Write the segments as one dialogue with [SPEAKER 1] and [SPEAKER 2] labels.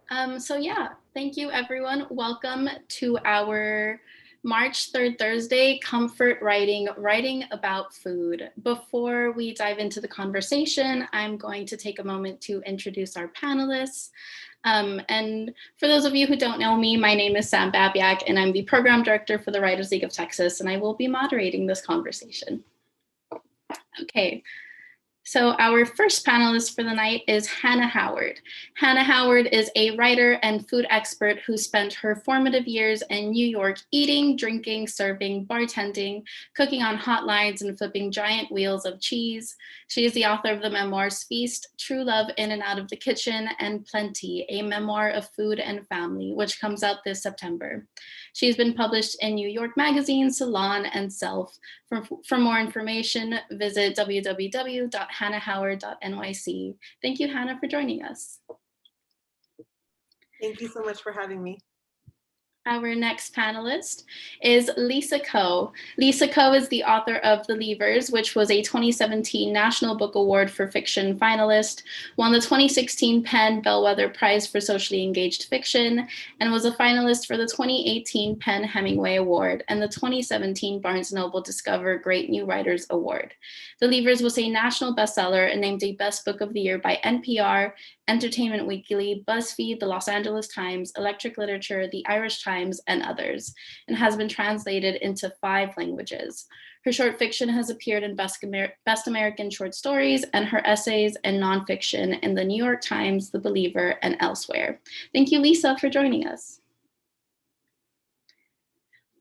[SPEAKER 1] So yeah, thank you everyone. Welcome to our March 3rd Thursday Comfort Writing, writing about food. Before we dive into the conversation, I'm going to take a moment to introduce our panelists. And for those of you who don't know me, my name is Sam Babiak, and I'm the program director for the Writers League of Texas, and I will be moderating this conversation. Okay, so our first panelist for the night is Hannah Howard. Hannah Howard is a writer and food expert who spent her formative years in New York eating, drinking, serving, bartending, cooking on hotlines, and flipping giant wheels of cheese. She is the author of the memoirs Feast, True Love in and Out of the Kitchen, and Plenty, a memoir of food and family, which comes out this September. She's been published in New York Magazine, Salon, and Self. For more information, visit www.hannahhoward.nyc. Thank you, Hannah, for joining us.
[SPEAKER 2] Thank you so much for having me.
[SPEAKER 1] Our next panelist is Lisa Ko. Lisa Ko is the author of The Leavers, which was a 2017 National Book Award for Fiction finalist, won the 2016 Penn Bellwether Prize for Socially Engaged Fiction, and was a finalist for the 2018 Penn Hemingway Award and the 2017 Barnes & Noble Discover Great New Writers Award. The Leavers was a national bestseller and named a Best Book of the Year by NPR, Entertainment Weekly, Buzzfeed, the Los Angeles Times, Electric Literature, the Irish Times, and others, and has been translated into 5 languages. Her short fiction has appeared in Best American Short Stories, and her essays and nonfiction in the New York Times, The Believer, and elsewhere. Thank you, Lisa, for joining us.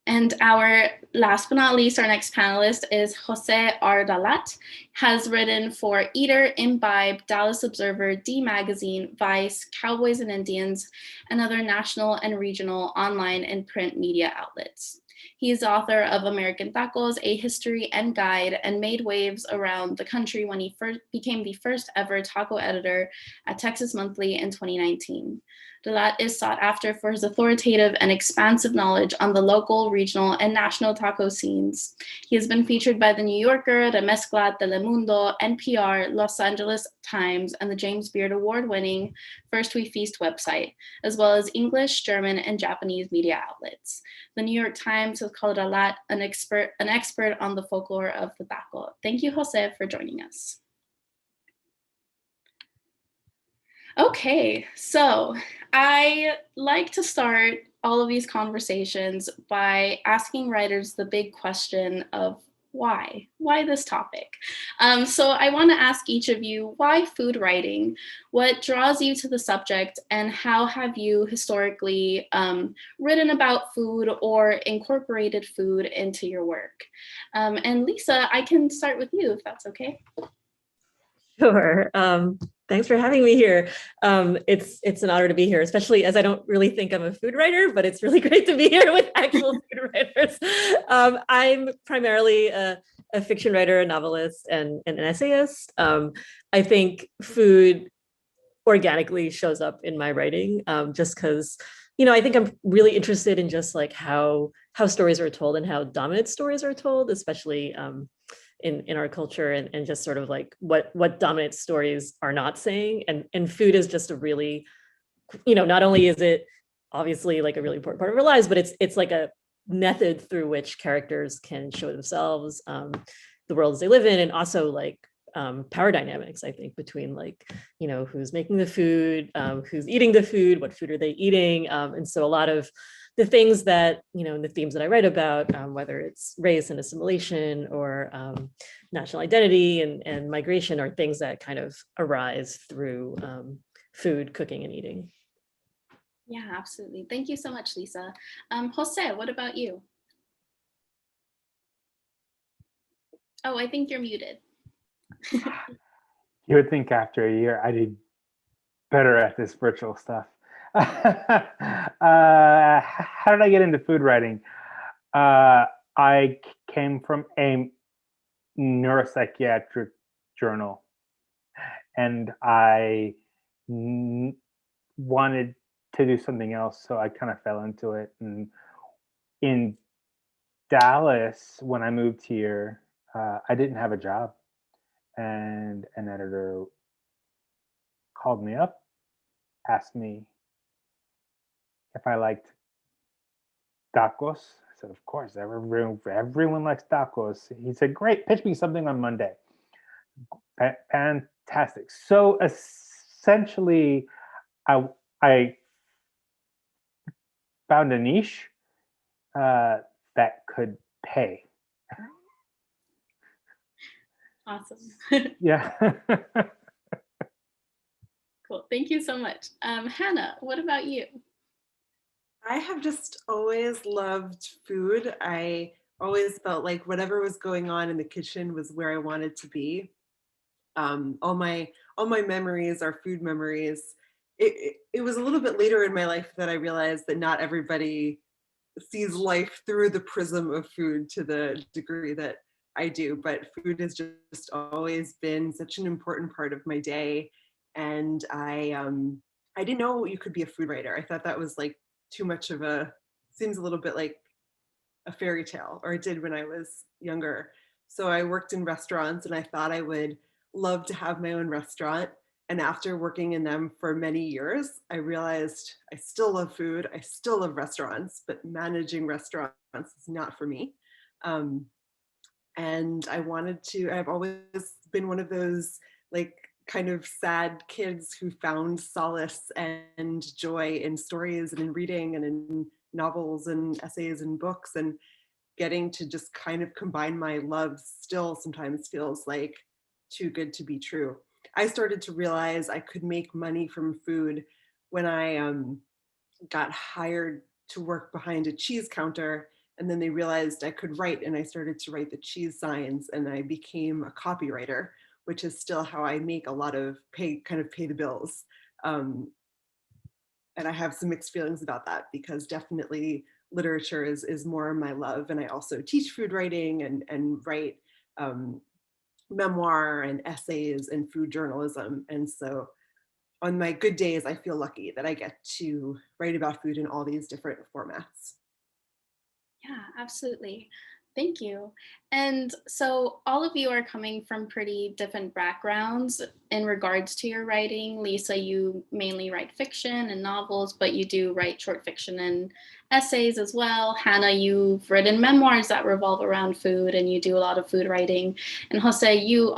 [SPEAKER 1] And our last but not least, our next panelist is Jose Ardalat, has written for Eater, Imbibe, Dallas Observer, D Magazine, Vice, Cowboys and Indians, and other national and regional online and print media outlets. He is author of American Tacos, A History and Guide, and made waves around the country when he became the first ever taco editor at Texas Monthly in 2019. Ardalat is sought after for his authoritative and expansive knowledge on the local, regional, and national taco scenes. He has been featured by The New Yorker, Remezcla, Telemundo, NPR, Los Angeles Times, and the James Beard Award-winning First We Feast website, as well as English, German, and Japanese media outlets. The New York Times has called Ardalat an expert on the folklore of the taco. Thank you, Jose, for joining us. Okay, so I like to start all of these conversations by asking writers the big question of why this topic? So I want to ask each of you, why food writing? What draws you to the subject, and how have you historically written about food or incorporated food into your work? And Lisa, I can start with you if that's okay.
[SPEAKER 3] Sure. Thanks for having me here. It's an honor to be here, especially as I don't really think I'm a food writer, but it's really great to be here with actual food writers. I'm primarily a fiction writer, a novelist, and an essayist. I think food organically shows up in my writing, just because, I think I'm really interested in just like how stories are told and how dominant stories are told, especially in our culture, and just sort of like what dominant stories are not saying. And food is just a really, not only is it obviously like a really important part of our lives, but it's like a method through which characters can show themselves, the worlds they live in, and also like power dynamics, I think, between like, who's making the food, who's eating the food, what food are they eating. And so a lot of the things that, the themes that I write about, whether it's race and assimilation or national identity and migration, are things that kind of arise through food, cooking, and eating.
[SPEAKER 1] Yeah, absolutely. Thank you so much, Lisa. Jose, what about you? Oh, I think you're muted.
[SPEAKER 4] You would think after a year I did better at this virtual stuff. How did I get into food writing? I came from a neuropsychiatric journal, and I wanted to do something else, so I kind of fell into it. And in Dallas, when I moved here, I didn't have a job, and an editor called me up, asked me if I liked tacos. I said, of course, everyone likes tacos. He said, great, pitch me something on Monday. Fantastic. So essentially, I found a niche that could pay.
[SPEAKER 1] Awesome.
[SPEAKER 4] Yeah.
[SPEAKER 1] Cool. Thank you so much. Hannah, what about you?
[SPEAKER 2] I have just always loved food. I always felt like whatever was going on in the kitchen was where I wanted to be. All my memories are food memories. It was a little bit later in my life that I realized that not everybody sees life through the prism of food to the degree that I do, but food has just always been such an important part of my day. And I didn't know you could be a food writer. I thought that was like too much of seems a little bit like a fairy tale, or it did when I was younger. So I worked in restaurants and I thought I would love to have my own restaurant. And after working in them for many years, I realized I still love food. I still love restaurants, but managing restaurants is not for me. And I've always been one of those like kind of sad kids who found solace and joy in stories and in reading and in novels and essays and books, and getting to just kind of combine my loves still sometimes feels like too good to be true. I started to realize I could make money from food when I got hired to work behind a cheese counter, and then they realized I could write, and I started to write the cheese signs, and I became a copywriter, which is still how I make a lot of pay the bills. And I have some mixed feelings about that, because definitely literature is more my love. And I also teach food writing and write memoir and essays and food journalism. And so on my good days, I feel lucky that I get to write about food in all these different formats.
[SPEAKER 1] Yeah, absolutely. Thank you. And so all of you are coming from pretty different backgrounds in regards to your writing. Lisa, you mainly write fiction and novels, but you do write short fiction and essays as well. Hannah, you've written memoirs that revolve around food, and you do a lot of food writing. And Jose, you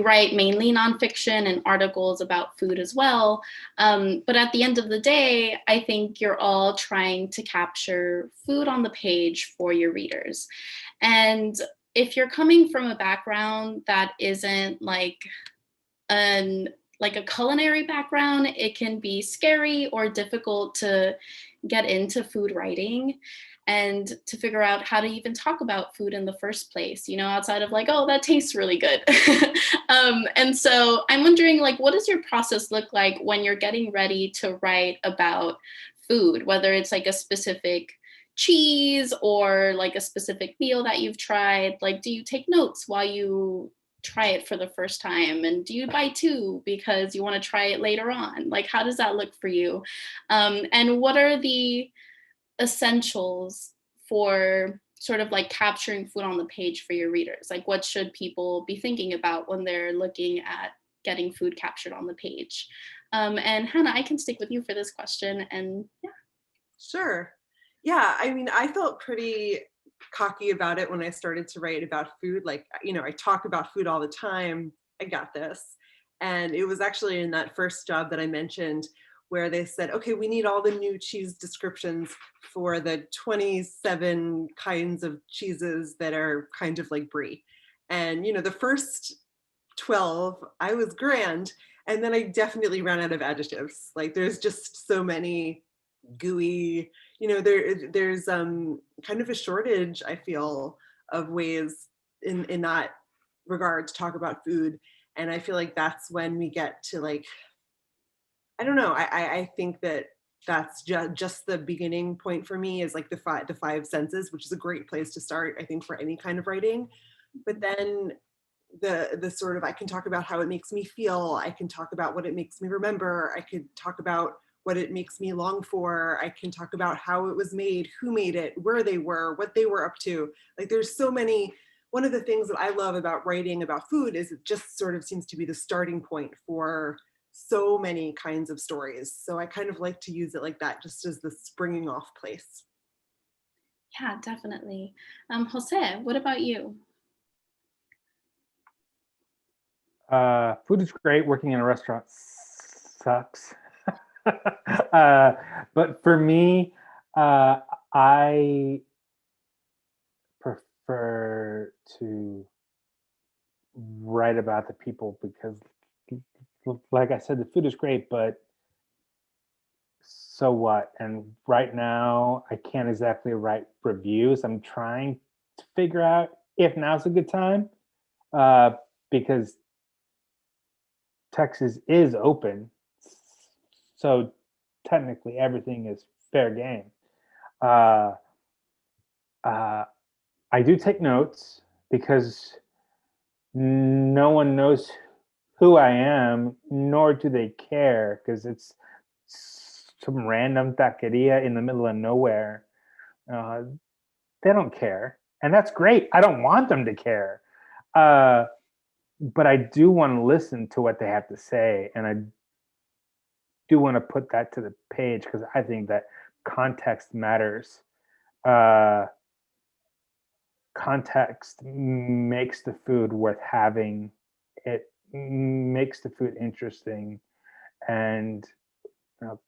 [SPEAKER 1] write mainly nonfiction and articles about food as well. But at the end of the day, I think you're all trying to capture food on the page for your readers. And if you're coming from a background that isn't like a culinary background, it can be scary or difficult to get into food writing and to figure out how to even talk about food in the first place, outside of like, oh, that tastes really good. And so I'm wondering, like, what does your process look like when you're getting ready to write about food, whether it's like a specific cheese or like a specific meal that you've tried? Like, do you take notes while you try it for the first time? And do you buy two because you want to try it later on? Like, how does that look for you? And what are the essentials for sort of like capturing food on the page for your readers? Like, what should people be thinking about when they're looking at getting food captured on the page? And Hannah, I can stick with you for this question. And yeah.
[SPEAKER 2] Sure. Yeah, I mean, I felt pretty cocky about it when I started to write about food. Like, I talk about food all the time. I got this. And it was actually in that first job that I mentioned where they said, okay, we need all the new cheese descriptions for the 27 kinds of cheeses that are kind of like brie. And, the first 12, I was grand. And then I definitely ran out of adjectives. Like, there's just so many gooey, there's kind of a shortage, I feel, of ways in that regard to talk about food. And I feel like that's when we get to, like, I don't know, I think that's just the beginning point for me, is like the five senses, which is a great place to start, I think, for any kind of writing. But then the sort of, I can talk about how it makes me feel, I can talk about what it makes me remember, I could talk about what it makes me long for, I can talk about how it was made, who made it, where they were, what they were up to. Like, there's so many. One of the things that I love about writing about food is it just sort of seems to be the starting point for so many kinds of stories. So I kind of like to use it like that, just as the springing off place.
[SPEAKER 1] Yeah, definitely. Jose, what about you?
[SPEAKER 4] Food is great. Working in a restaurant sucks. But for me, I prefer to write about the people because, like I said, the food is great, but so what? And right now, I can't exactly write reviews. I'm trying to figure out if now's a good time, uh, because Texas is open, so technically everything is fair game. Uh, uh, I do take notes because no one knows who I am, nor do they care because it's some random taqueria in the middle of nowhere. Uh, they don't care, and that's great. I don't want them to care, but I do want to listen to what they have to say, and I do want to put that to the page because I think that context matters. Uh, Context makes the food worth having. It makes the food interesting, and you know,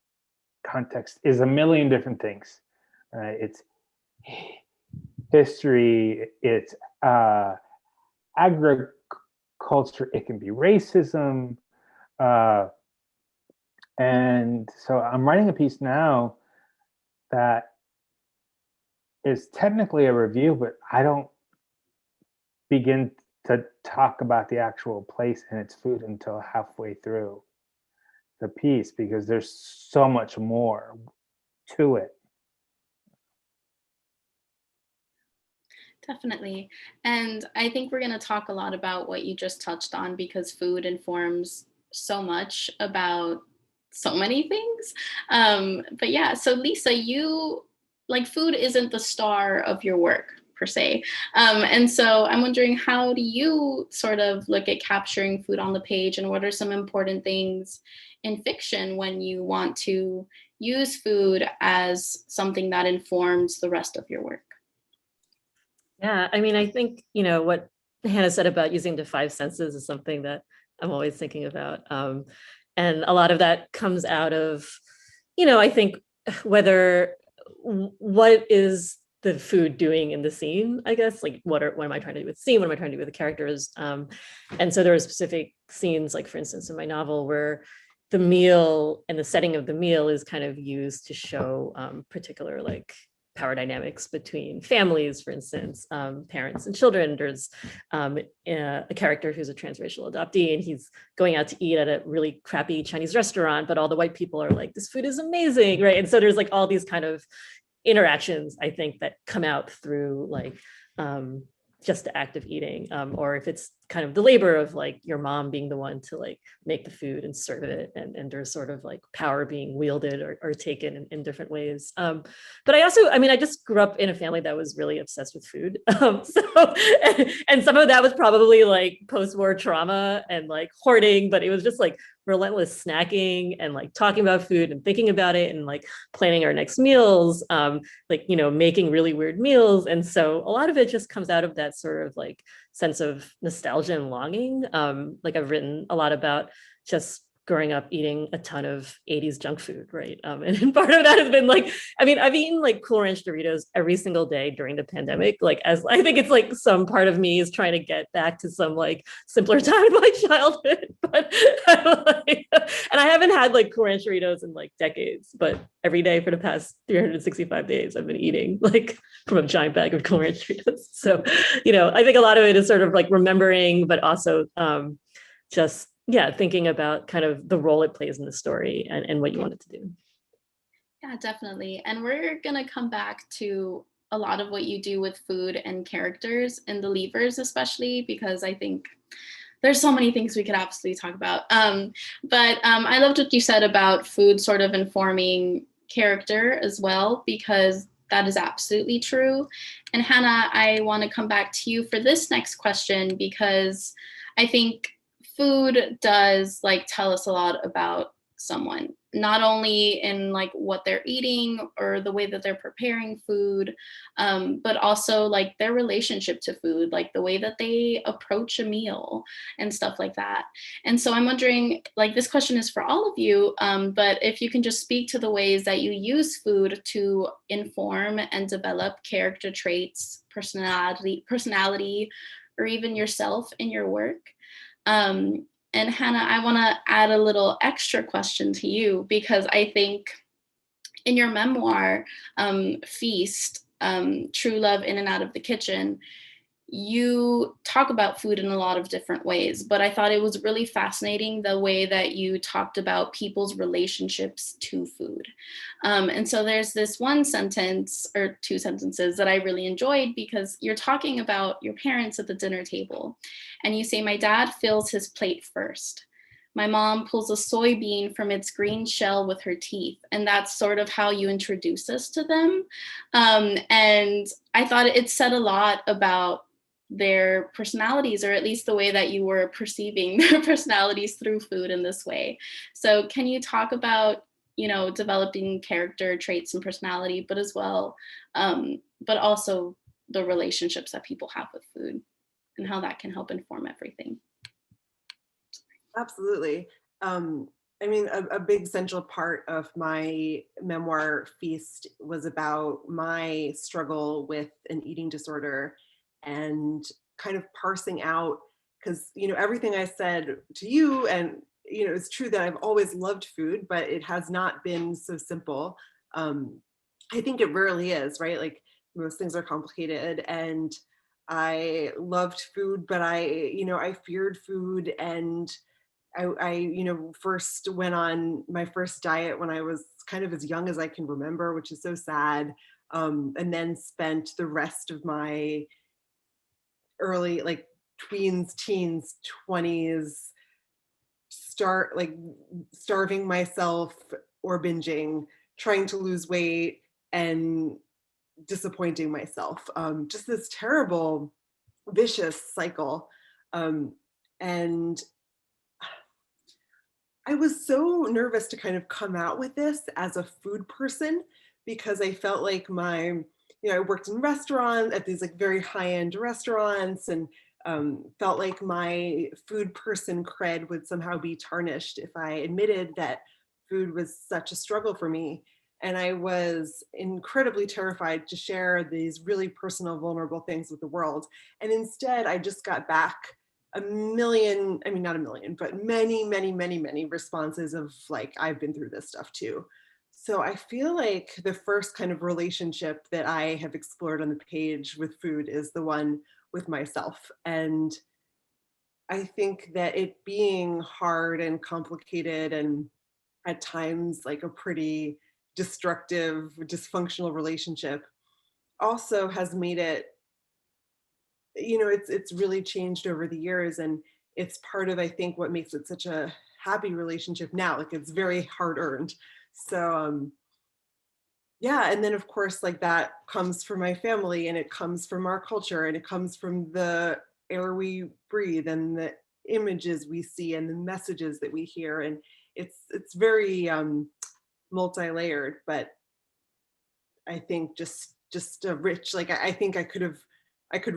[SPEAKER 4] context is a million different things. It's history. It's agriculture. It can be racism. Uh, and so I'm writing a piece now that is technically a review, but I don't begin to talk about the actual place and its food until halfway through the piece because there's so much more to it.
[SPEAKER 1] Definitely. And I think we're going to talk a lot about what you just touched on because food informs so much about so many things. But yeah, so Lisa, you like food isn't the star of your work per se. And so I'm wondering, how do you sort of look at capturing food on the page, and what are some important things in fiction when you want to use food as something that informs the rest of your work?
[SPEAKER 3] Yeah, I mean, I think, what Hannah said about using the five senses is something that I'm always thinking about. And a lot of that comes out of, I think what is the food doing in the scene, I guess, like what am I trying to do with the scene? What am I trying to do with the characters? And so there are specific scenes, like for instance, in my novel where the meal and the setting of the meal is kind of used to show particular like power dynamics between families, for instance, parents and children. There's a character who's a transracial adoptee, and he's going out to eat at a really crappy Chinese restaurant, but all the white people are like, this food is amazing, right? And so there's like all these kind of interactions, I think, that come out through like just the act of eating, or if it's kind of the labor of like your mom being the one to like make the food and serve it, and there's sort of like power being wielded or taken in different ways. But I just grew up in a family that was really obsessed with food. And some of that was probably like post-war trauma and like hoarding, but it was just like relentless snacking and like talking about food and thinking about it and like planning our next meals, making really weird meals. And so a lot of it just comes out of that sort of like sense of nostalgia and longing. Like I've written a lot about just growing up eating a ton of 80s junk food, right? And part of that has been like, I've eaten like Cool Ranch Doritos every single day during the pandemic. Like, as I think it's like some part of me is trying to get back to some like simpler time in my childhood. But and I haven't had like Cool Ranch Doritos in like decades, but every day for the past 365 days, I've been eating like from a giant bag of Cool Ranch Doritos. So, I think a lot of it is sort of like remembering, but also just thinking about kind of the role it plays in the story and what you want it to do.
[SPEAKER 1] Yeah, definitely. And we're going to come back to a lot of what you do with food and characters in the Leavers, especially because I think there's so many things we could absolutely talk about. But I loved what you said about food sort of informing character as well, because that is absolutely true. And Hannah, I want to come back to you for this next question, because I think food does like tell us a lot about someone, not only in like what they're eating or the way that they're preparing food, but also like their relationship to food, like the way that they approach a meal and stuff like that. And so I'm wondering, like, this question is for all of you, but if you can just speak to the ways that you use food to inform and develop character traits, personality, or even yourself in your work. And Hannah, I want to add a little extra question to you, because I think in your memoir, Feast, True Love in and Out of the Kitchen, you talk about food in a lot of different ways, but I thought it was really fascinating the way that you talked about people's relationships to food. And so there's this one sentence or two sentences that I really enjoyed, because you're talking about your parents at the dinner table, and you say, "My dad fills his plate first. My mom pulls a soybean from its green shell with her teeth." And that's sort of how you introduce us to them. And I thought it said a lot about their personalities, or at least the way that you were perceiving their personalities through food in this way. So can you talk about, developing character traits and personality, but as well, but also the relationships that people have with food and how that can help inform everything?
[SPEAKER 2] Absolutely. I mean, a big central part of my memoir, Feast, was about my struggle with an eating disorder and kind of parsing out, because, everything I said to you, and, it's true that I've always loved food, but it has not been so simple. I think it rarely is, right? Like, most things are complicated, and I loved food, but I feared food, and I first went on my first diet when I was kind of as young as I can remember, which is so sad. And then spent the rest of my early, like, tweens, teens, 20s, starving myself or binging, trying to lose weight and disappointing myself. Just this terrible, vicious cycle. And I was so nervous to kind of come out with this as a food person, because I felt like I worked in restaurants, at these like very high-end restaurants, and felt like my food person cred would somehow be tarnished if I admitted that food was such a struggle for me. And I was incredibly terrified to share these really personal, vulnerable things with the world. And instead, I just got back a million, I mean, not a million, but many, many, many, many responses of like, "I've been through this stuff too." So I feel like the first kind of relationship that I have explored on the page with food is the one with myself. And I think that it being hard and complicated, and at times like a pretty destructive, dysfunctional relationship, also has made it, it's really changed over the years, and it's part of, I think, what makes it such a happy relationship now. Like, it's very hard earned. So yeah, and then of course, like, that comes from my family, and it comes from our culture, and it comes from the air we breathe, and the images we see, and the messages that we hear, and it's very multi-layered. But I think just a rich, like, I think I could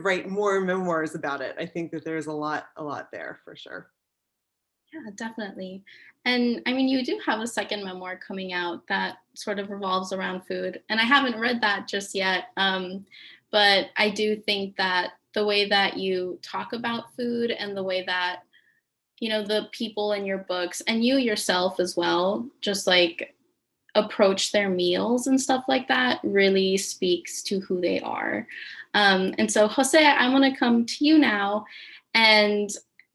[SPEAKER 2] write more memoirs about it. I think that there's a lot there for sure.
[SPEAKER 1] Yeah, definitely. And I mean, you do have a second memoir coming out that sort of revolves around food. And I haven't read that just yet. But I do think that the way that you talk about food, and the way that, the people in your books, and you yourself as well, just like approach their meals and stuff like that, really speaks to who they are. And so, Jose, I want to come to you now, and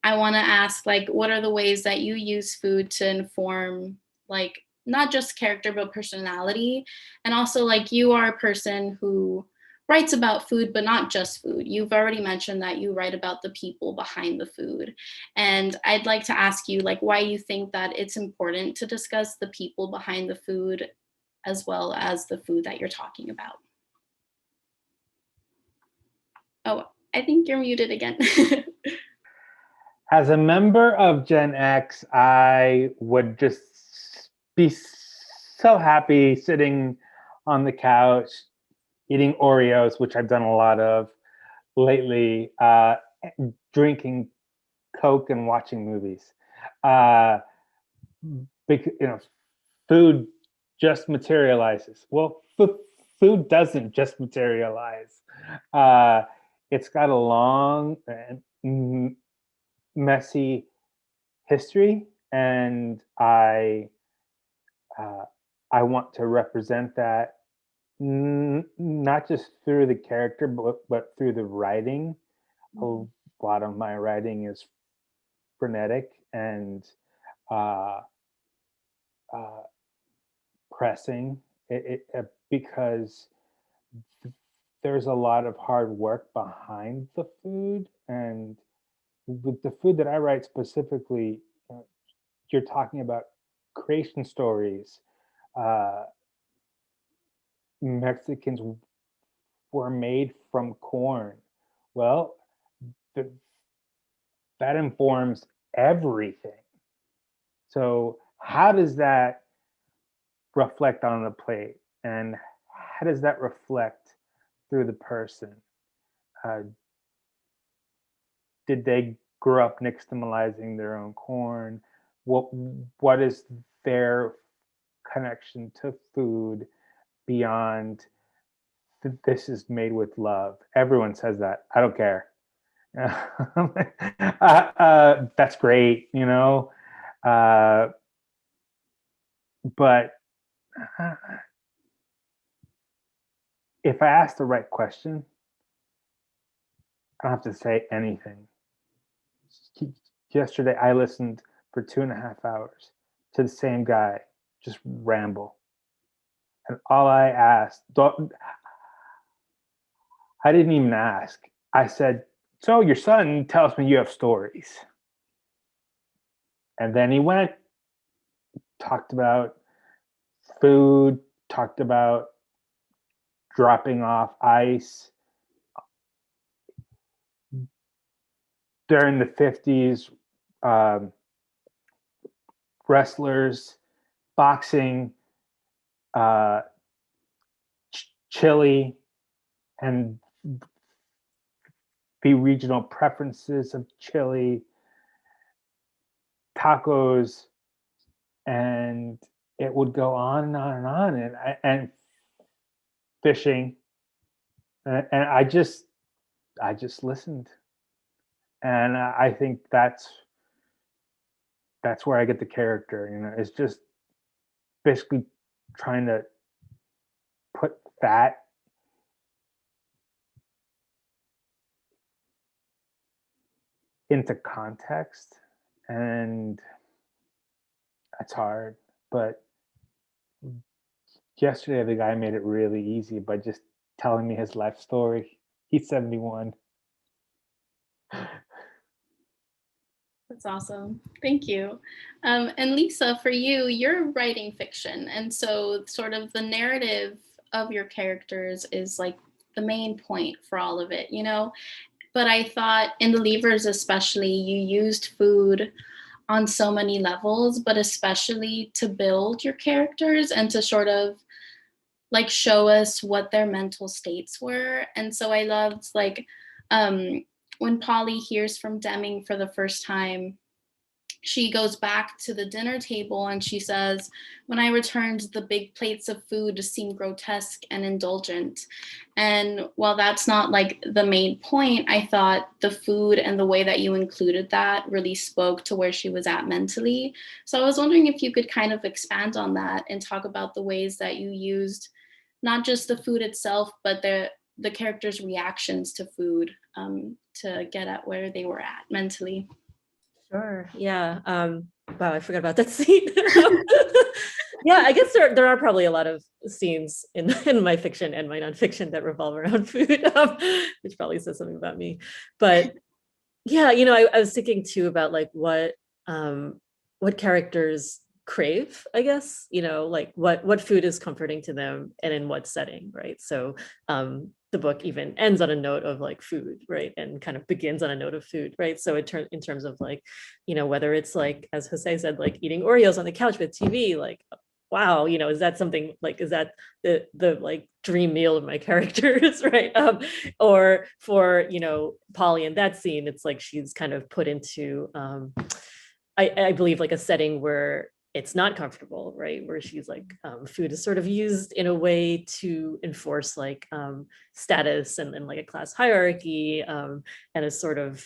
[SPEAKER 1] I want to ask, like, what are the ways that you use food to inform, like, not just character, but personality? And also, like, you are a person who writes about food, but not just food. You've already mentioned that you write about the people behind the food. And I'd like to ask you, like, why you think that it's important to discuss the people behind the food as well as the food that you're talking about. Oh, I think you're muted again.
[SPEAKER 4] As a member of Gen X, I would just be so happy sitting on the couch eating Oreos, which I've done a lot of lately, drinking Coke and watching movies. Uh, food just materializes. Well, food doesn't just materialize. Uh, it's got a long and messy history, and uh, I want to represent that not just through the character, but through the writing. A lot of my writing is frenetic and uh, uh, pressing, because there's a lot of hard work behind the food. And with the food that I write specifically, you're talking about creation stories. Uh, Mexicans were made from corn. Well, th- that informs everything. So, how does that reflect on the plate? And how does that reflect through the person? Uh, did they grow up nixtamalizing their own corn? What is their connection to food beyond this is made with love? Everyone says that. I don't care. That's great, but if I ask the right question, I don't have to say anything. Yesterday, I listened for 2.5 hours to the same guy just ramble. And all I asked, I didn't even ask. I said, "So your son tells me you have stories." And then he went, talked about food, talked about dropping off ice. During the 50s, wrestlers, boxing, uh, chili, and the regional preferences of chili, tacos, and it would go on and on and on, and fishing, and I just listened, and I think that's where I get the character. It's just basically trying to put that into context, and it's hard. But yesterday, the guy made it really easy by just telling me his life story. He's 71.
[SPEAKER 1] That's awesome. Thank you. And Lisa, for you, you're writing fiction. And so, sort of, the narrative of your characters is like the main point for all of it, But I thought in The Leavers, especially, you used food on so many levels, but especially to build your characters and to sort of like show us what their mental states were. And so I loved when Polly hears from Deming for the first time, she goes back to the dinner table and she says, "When I returned, the big plates of food seemed grotesque and indulgent." And while that's not like the main point, I thought the food and the way that you included that really spoke to where she was at mentally. So I was wondering if you could kind of expand on that and talk about the ways that you used not just the food itself, but the characters' reactions to food, to get at where they were at mentally.
[SPEAKER 3] Sure. Yeah. Wow, I forgot about that scene. Yeah, I guess there are probably a lot of scenes in my fiction and my nonfiction that revolve around food, which probably says something about me. But yeah, I was thinking too about like what characters crave, I guess, like what food is comforting to them and in what setting, right? So the book even ends on a note of like food, right? And kind of begins on a note of food, right? So in terms of like, whether it's like, as Jose said, like eating Oreos on the couch with TV, like, wow, is that something like, is that the like dream meal of my characters, right? Or for, Polly in that scene, it's like she's kind of put into, I believe like a setting where it's not comfortable, right? Where she's like, food is sort of used in a way to enforce like status and like a class hierarchy, and a sort of,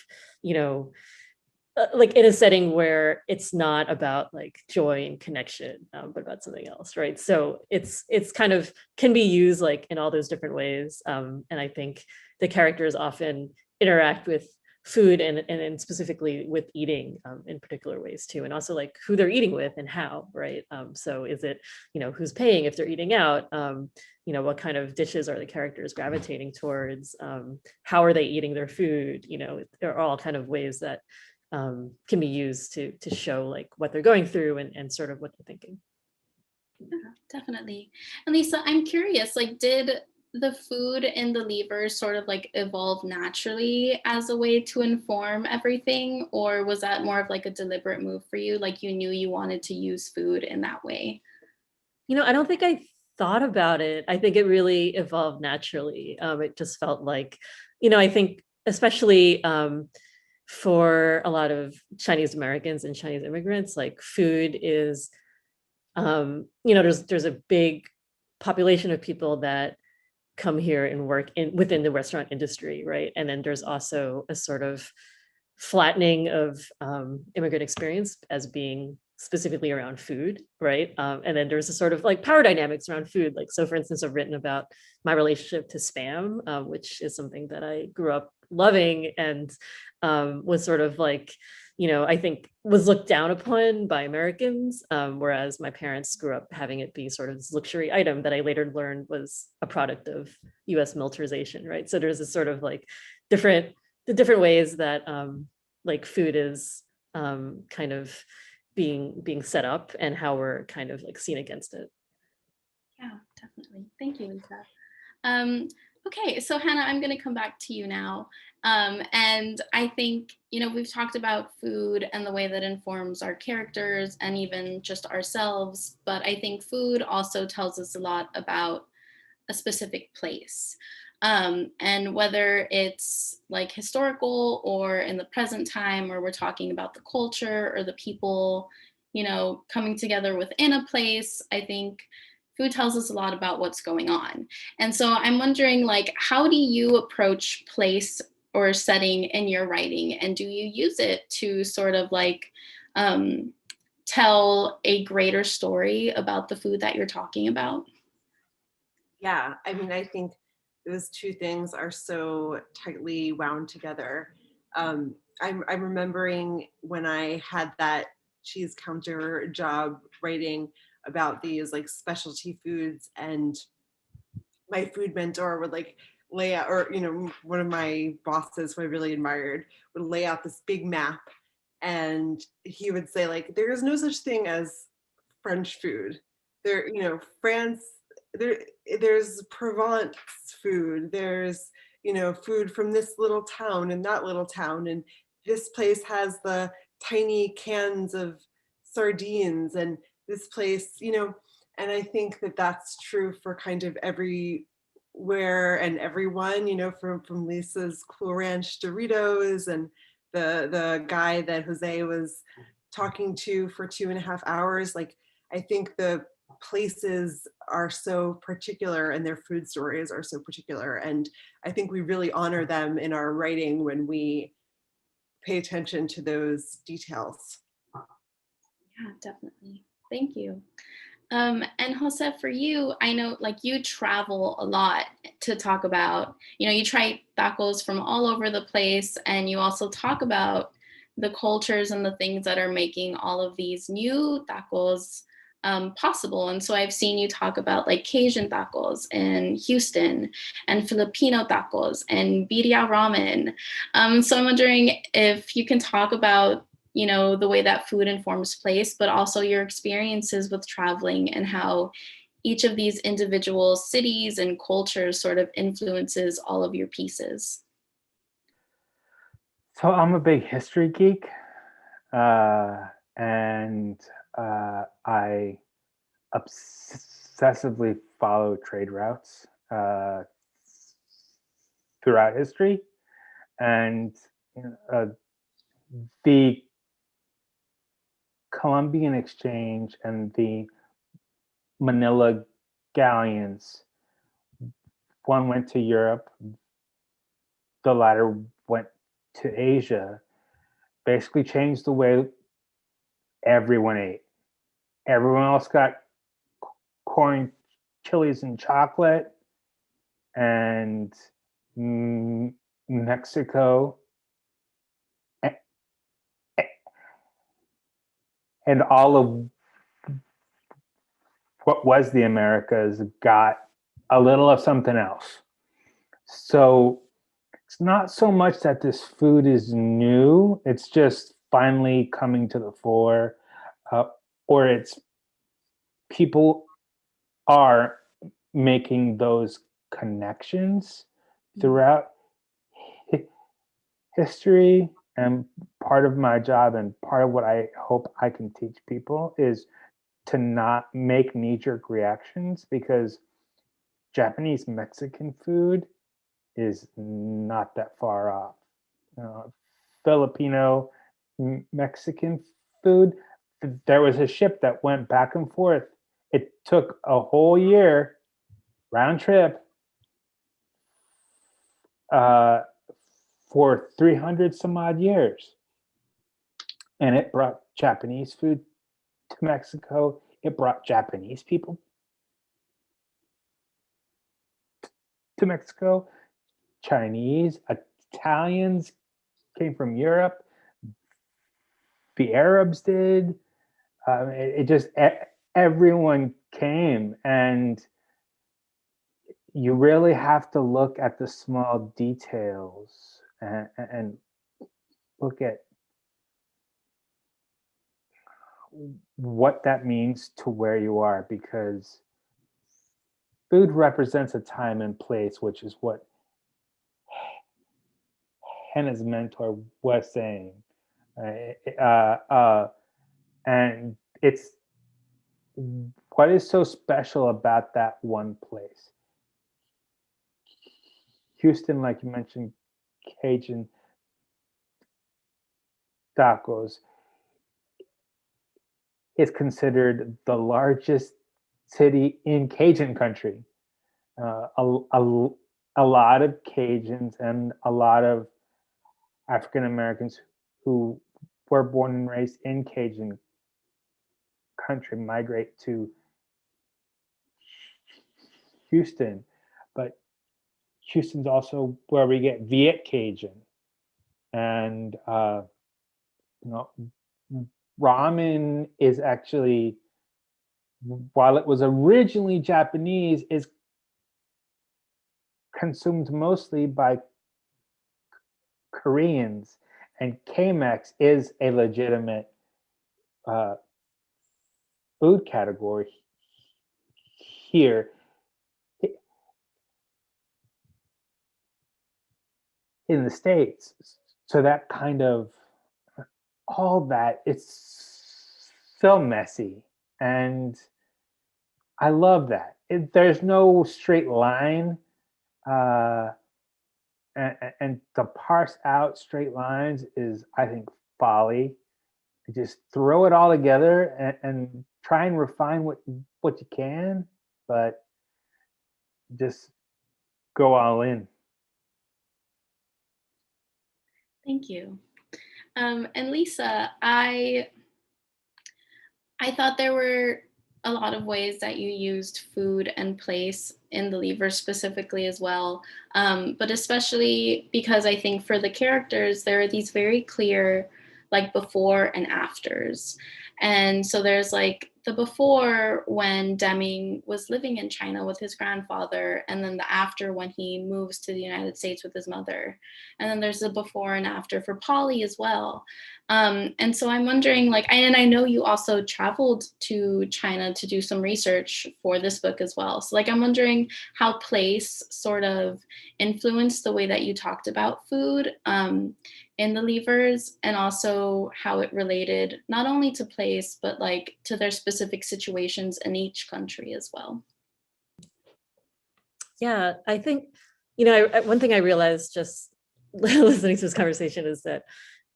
[SPEAKER 3] like in a setting where it's not about like joy and connection, but about something else, right? So it's kind of can be used like in all those different ways, and I think the characters often interact with food and specifically with eating, in particular ways too, and also like who they're eating with and how, right? So is it, who's paying if they're eating out? What kind of dishes are the characters gravitating towards? How are they eating their food? They're all kind of ways that can be used to show like what they're going through and sort of what they're thinking.
[SPEAKER 1] Yeah, definitely. And Lisa, I'm curious, like, did the food in the levers sort of like evolve naturally as a way to inform everything, or was that more of like a deliberate move for you? Like you knew you wanted to use food in that way?
[SPEAKER 3] I don't think I thought about it. I think it really evolved naturally. It just felt like, I think especially for a lot of Chinese Americans and Chinese immigrants, like food is, there's a big population of people that come here and work within the restaurant industry, right? And then there's also a sort of flattening of immigrant experience as being specifically around food, right? And then there's a sort of like power dynamics around food. Like, so for instance, I've written about my relationship to Spam, which is something that I grew up loving and was sort of like, I think was looked down upon by Americans, whereas my parents grew up having it be sort of this luxury item that I later learned was a product of US militarization, right? So there's this sort of like the different ways that like food is kind of being set up and how we're kind of like seen against it.
[SPEAKER 1] Yeah, definitely. Thank you, Lisa. Okay, so Hannah, I'm going to come back to you now. And I think, we've talked about food and the way that informs our characters and even just ourselves, but I think food also tells us a lot about a specific place. And whether it's like historical or in the present time, or we're talking about the culture or the people, coming together within a place, I think food tells us a lot about what's going on. And so I'm wondering, like, how do you approach place or setting in your writing? And do you use it to sort of like tell a greater story about the food that you're talking about?
[SPEAKER 2] Yeah, I mean, I think those two things are so tightly wound together. I'm remembering when I had that cheese counter job writing about these like specialty foods, and my food mentor would like lay out, or one of my bosses who I really admired would lay out this big map, and he would say like, there is no such thing as French food. There, France, there's Provence food, there's food from this little town and that little town, and this place has the tiny cans of sardines, and this place, and I think that that's true for kind of everywhere and everyone, from Lisa's Cool Ranch Doritos and the guy that Jose was talking to for 2.5 hours. Like, I think the places are so particular and their food stories are so particular, and I think we really honor them in our writing when we pay attention to those details.
[SPEAKER 1] Yeah, definitely. Thank you. And Jose, for you, I know like you travel a lot to talk about, you try tacos from all over the place, and you also talk about the cultures and the things that are making all of these new tacos possible. And so I've seen you talk about like Cajun tacos in Houston and Filipino tacos and birria ramen. So I'm wondering if you can talk about the way that food informs place, but also your experiences with traveling and how each of these individual cities and cultures sort of influences all of your pieces.
[SPEAKER 4] So I'm a big history geek, and I obsessively follow trade routes throughout history, and the Columbian Exchange and the Manila galleons. One went to Europe, the latter went to Asia, basically changed the way everyone ate. Everyone else got corn, chilies, and chocolate, and Mexico and all of what was the Americas got a little of something else. So it's not so much that this food is new, it's just finally coming to the fore, or it's people are making those connections throughout history. And part of my job and part of what I hope I can teach people is to not make knee-jerk reactions, because Japanese Mexican food is not that far off. Filipino Mexican food, there was a ship that went back and forth. It took a whole year round trip for 300 some odd years. And it brought Japanese food to Mexico. It brought Japanese people to Mexico. Chinese, Italians came from Europe. The Arabs did. It just, everyone came, and you really have to look at the small details and look at what that means to where you are, because food represents a time and place, which is what Hannah's mentor was saying. And it's what is so special about that one place. Houston, like you mentioned, Cajun tacos is considered the largest city in Cajun country. A lot of Cajuns and a lot of African Americans who were born and raised in Cajun country migrate to Houston, but Houston's also where we get Viet Cajun, and ramen is actually, while it was originally Japanese, is consumed mostly by Koreans, and Chemex is a legitimate food category here in the States. So that kind of, all that, it's so messy, and I love that. There's no straight line, and to parse out straight lines is, I think, folly. You just throw it all together and try and refine what you can, but just go all in.
[SPEAKER 1] Thank you. And Lisa, I thought there were a lot of ways that you used food and place in the Lever specifically as well, but especially because I think for the characters, there are these very clear like before and afters. And so there's like the before when Deming was living in China with his grandfather, and then the after when he moves to the United States with his mother. And then there's the before and after for Polly as well. And so I'm wondering, like, and I know you also traveled to China to do some research for this book as well. So like, I'm wondering how place sort of influenced the way that you talked about food in the levers, and also how it related not only to place, but like to their specific situations in each country as well.
[SPEAKER 3] Yeah, I think, one thing I realized just listening to this conversation is that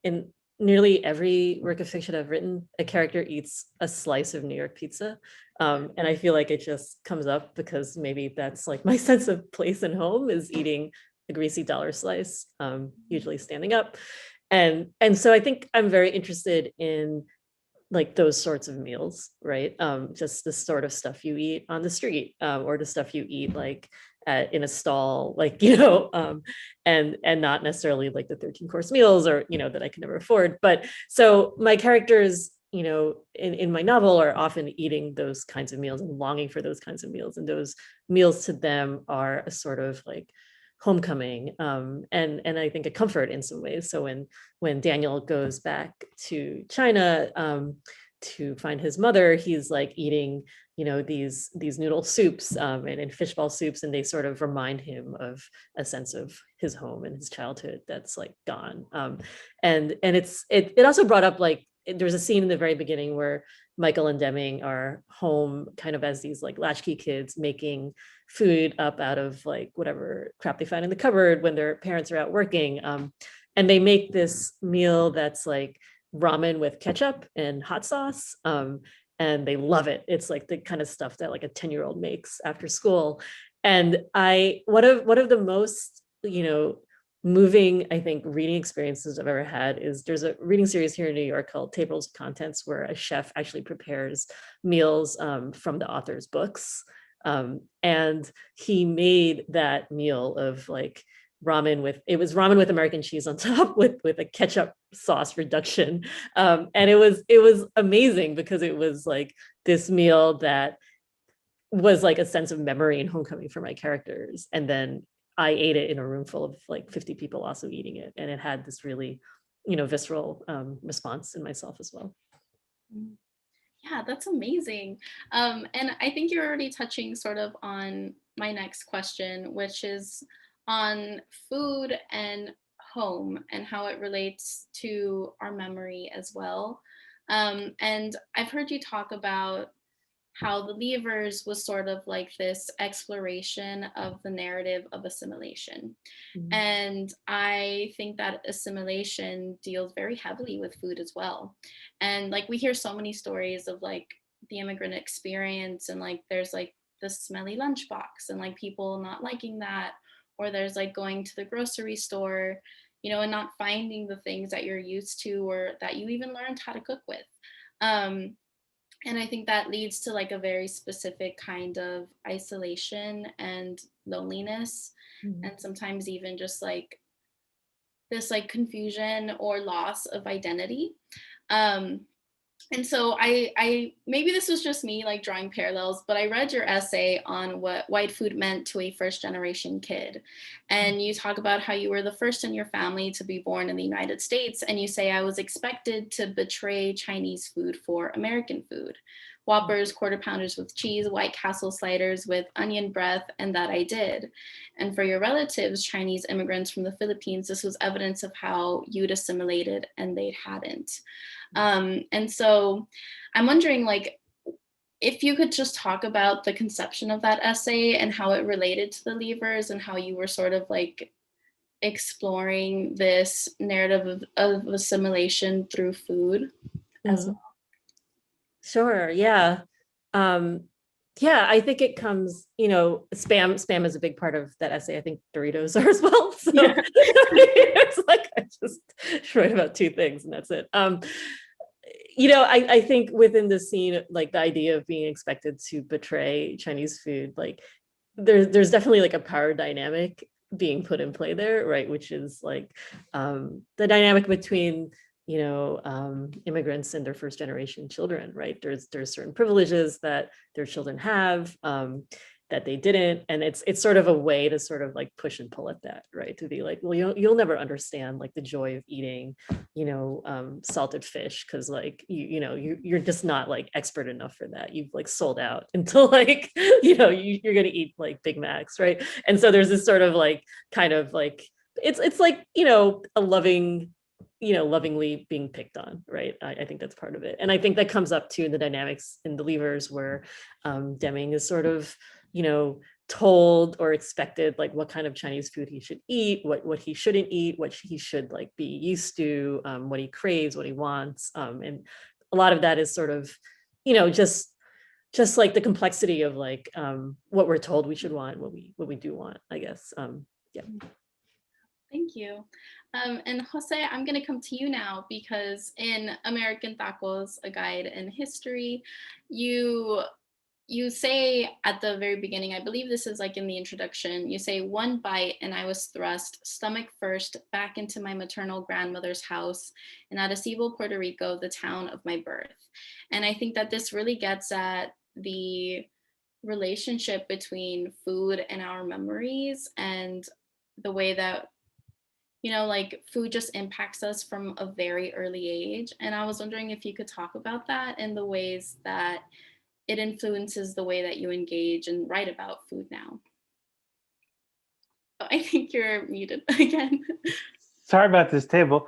[SPEAKER 3] in nearly every work of fiction I've written, a character eats a slice of New York pizza. And I feel like it just comes up because maybe that's like my sense of place and home is eating a greasy dollar slice, usually standing up. And so I think I'm very interested in like those sorts of meals, right? Just the sort of stuff you eat on the street, or the stuff you eat like in a stall, like, and not necessarily like the 13-course meals or, that I can never afford. But so my characters, in my novel are often eating those kinds of meals and longing for those kinds of meals. And those meals to them are a sort of like homecoming, and I think a comfort in some ways. So when Daniel goes back to China to find his mother, he's like eating these noodle soups, and fishball soups, and they sort of remind him of a sense of his home and his childhood that's like gone. And it also brought up, like, there's a scene in the very beginning where Michael and Deming are home kind of as these like latchkey kids making food up out of like whatever crap they find in the cupboard when their parents are out working. And they make this meal that's like ramen with ketchup and hot sauce. And they love it. It's like the kind of stuff that like a 10-year-old makes after school. And one of the most, moving, I think, reading experiences I've ever had is there's a reading series here in New York called Tables of Contents, where a chef actually prepares meals from the author's books. And he made that meal of like ramen with American cheese on top with a ketchup sauce reduction. And it was amazing because it was like this meal that was like a sense of memory and homecoming for my characters. And then I ate it in a room full of like 50 people also eating it. And it had this really, visceral response in myself as well.
[SPEAKER 1] Yeah, that's amazing. And I think you're already touching sort of on my next question, which is on food and home and how it relates to our memory as well. And I've heard you talk about how the levers was sort of like this exploration of the narrative of assimilation.
[SPEAKER 3] Mm-hmm.
[SPEAKER 1] And I think that assimilation deals very heavily with food as well. And like we hear so many stories of like the immigrant experience, and like there's like the smelly lunchbox and like people not liking that, or there's like going to the grocery store, and not finding the things that you're used to or that you even learned how to cook with. And I think that leads to like a very specific kind of isolation and loneliness, and sometimes even just like this like confusion or loss of identity. And so I maybe this was just me like drawing parallels, but I read your essay on what white food meant to a first generation kid. And you talk about how you were the first in your family to be born in the United States. And you say, I was expected to betray Chinese food for American food. Whoppers, quarter pounders with cheese, White Castle sliders with onion breath, and that I did. And for your relatives, Chinese immigrants from the Philippines, this was evidence of how you'd assimilated and they hadn't. And so I'm wondering, like, if you could just talk about the conception of that essay and how it related to the levers and how you were sort of like exploring this narrative of assimilation through food as well.
[SPEAKER 3] Sure. Yeah. Yeah, I think it comes, spam is a big part of that essay. I think Doritos are as well. So yeah. It's like, I just wrote about two things and that's it. I think within the scene, like the idea of being expected to betray Chinese food, like there's definitely like a power dynamic being put in play there, right? Which is like the dynamic between immigrants and their first generation children, right? There's certain privileges that their children have that they didn't, and it's sort of a way to sort of like push and pull at that, right? To be like, well, you'll never understand like the joy of eating, salted fish, because like you're just not like expert enough for that. You've like sold out until like you're gonna eat like Big Macs, right? And so there's this sort of like kind of like it's like a loving lovingly being picked on, right? I think that's part of it. And I think that comes up too in the dynamics in the Leavers, where Deming is sort of, told or expected like what kind of Chinese food he should eat, what he shouldn't eat, what he should like be used to, what he craves, what he wants. And a lot of that is sort of, just like the complexity of like what we're told we should want, what we do want, I guess. Yeah.
[SPEAKER 1] Thank you. And Jose, I'm going to come to you now, because in American Tacos, A Guide in History, you say at the very beginning, I believe this is like in the introduction, you say, "One bite and I was thrust, stomach first, back into my maternal grandmother's house in Arecibo, Puerto Rico, the town of my birth." And I think that this really gets at the relationship between food and our memories, and the way that like food just impacts us from a very early age. And I was wondering if you could talk about that and the ways that it influences the way that you engage and write about food now. Oh, I think you're muted again.
[SPEAKER 4] Sorry about this table.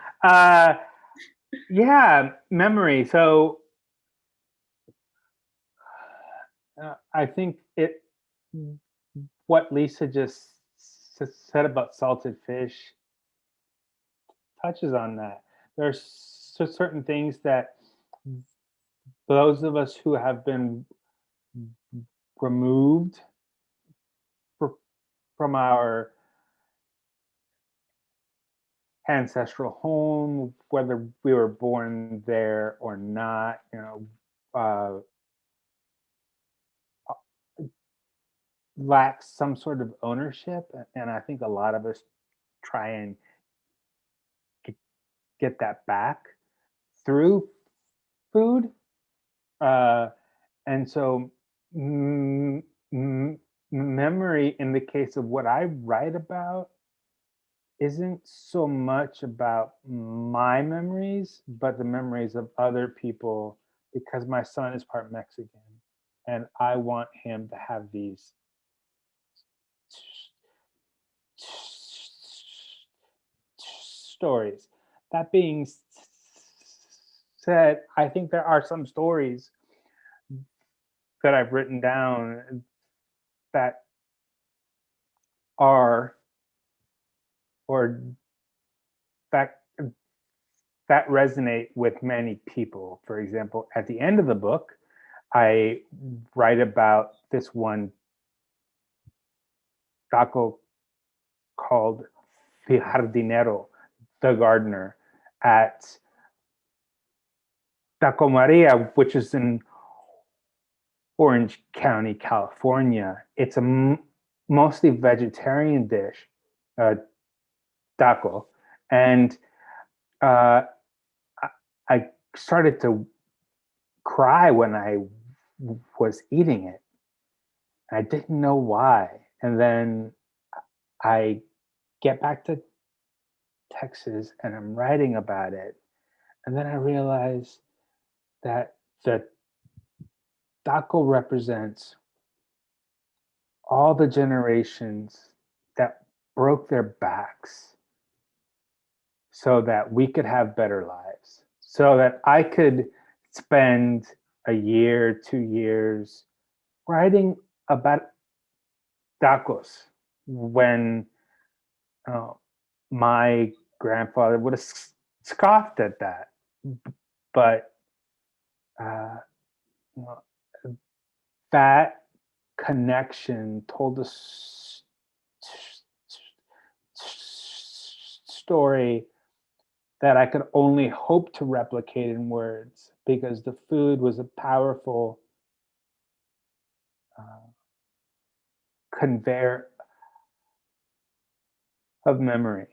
[SPEAKER 4] Yeah, memory. So I think what Lisa just said about salted fish touches on that. There are certain things that those of us who have been removed from our ancestral home, whether we were born there or not, lacks some sort of ownership. And I think a lot of us try and get that back through food. And so memory, in the case of what I write about, isn't so much about my memories, but the memories of other people, because my son is part Mexican and I want him to have these stories. That being said, I think there are some stories that I've written down that are, or that resonate with many people. For example, at the end of the book, I write about this one taco called the jardinero, the gardener, at Taco Maria, which is in Orange County, California. It's a mostly vegetarian dish, taco, and I started to cry when I was eating it. I didn't know why. And then I get back to Texas and I'm writing about it. And then I realize that the taco represents all the generations that broke their backs so that we could have better lives, so that I could spend a year, 2 years writing about tacos when my grandfather would have scoffed at that. But that connection told us story that I could only hope to replicate in words, because the food was a powerful conveyor of memory.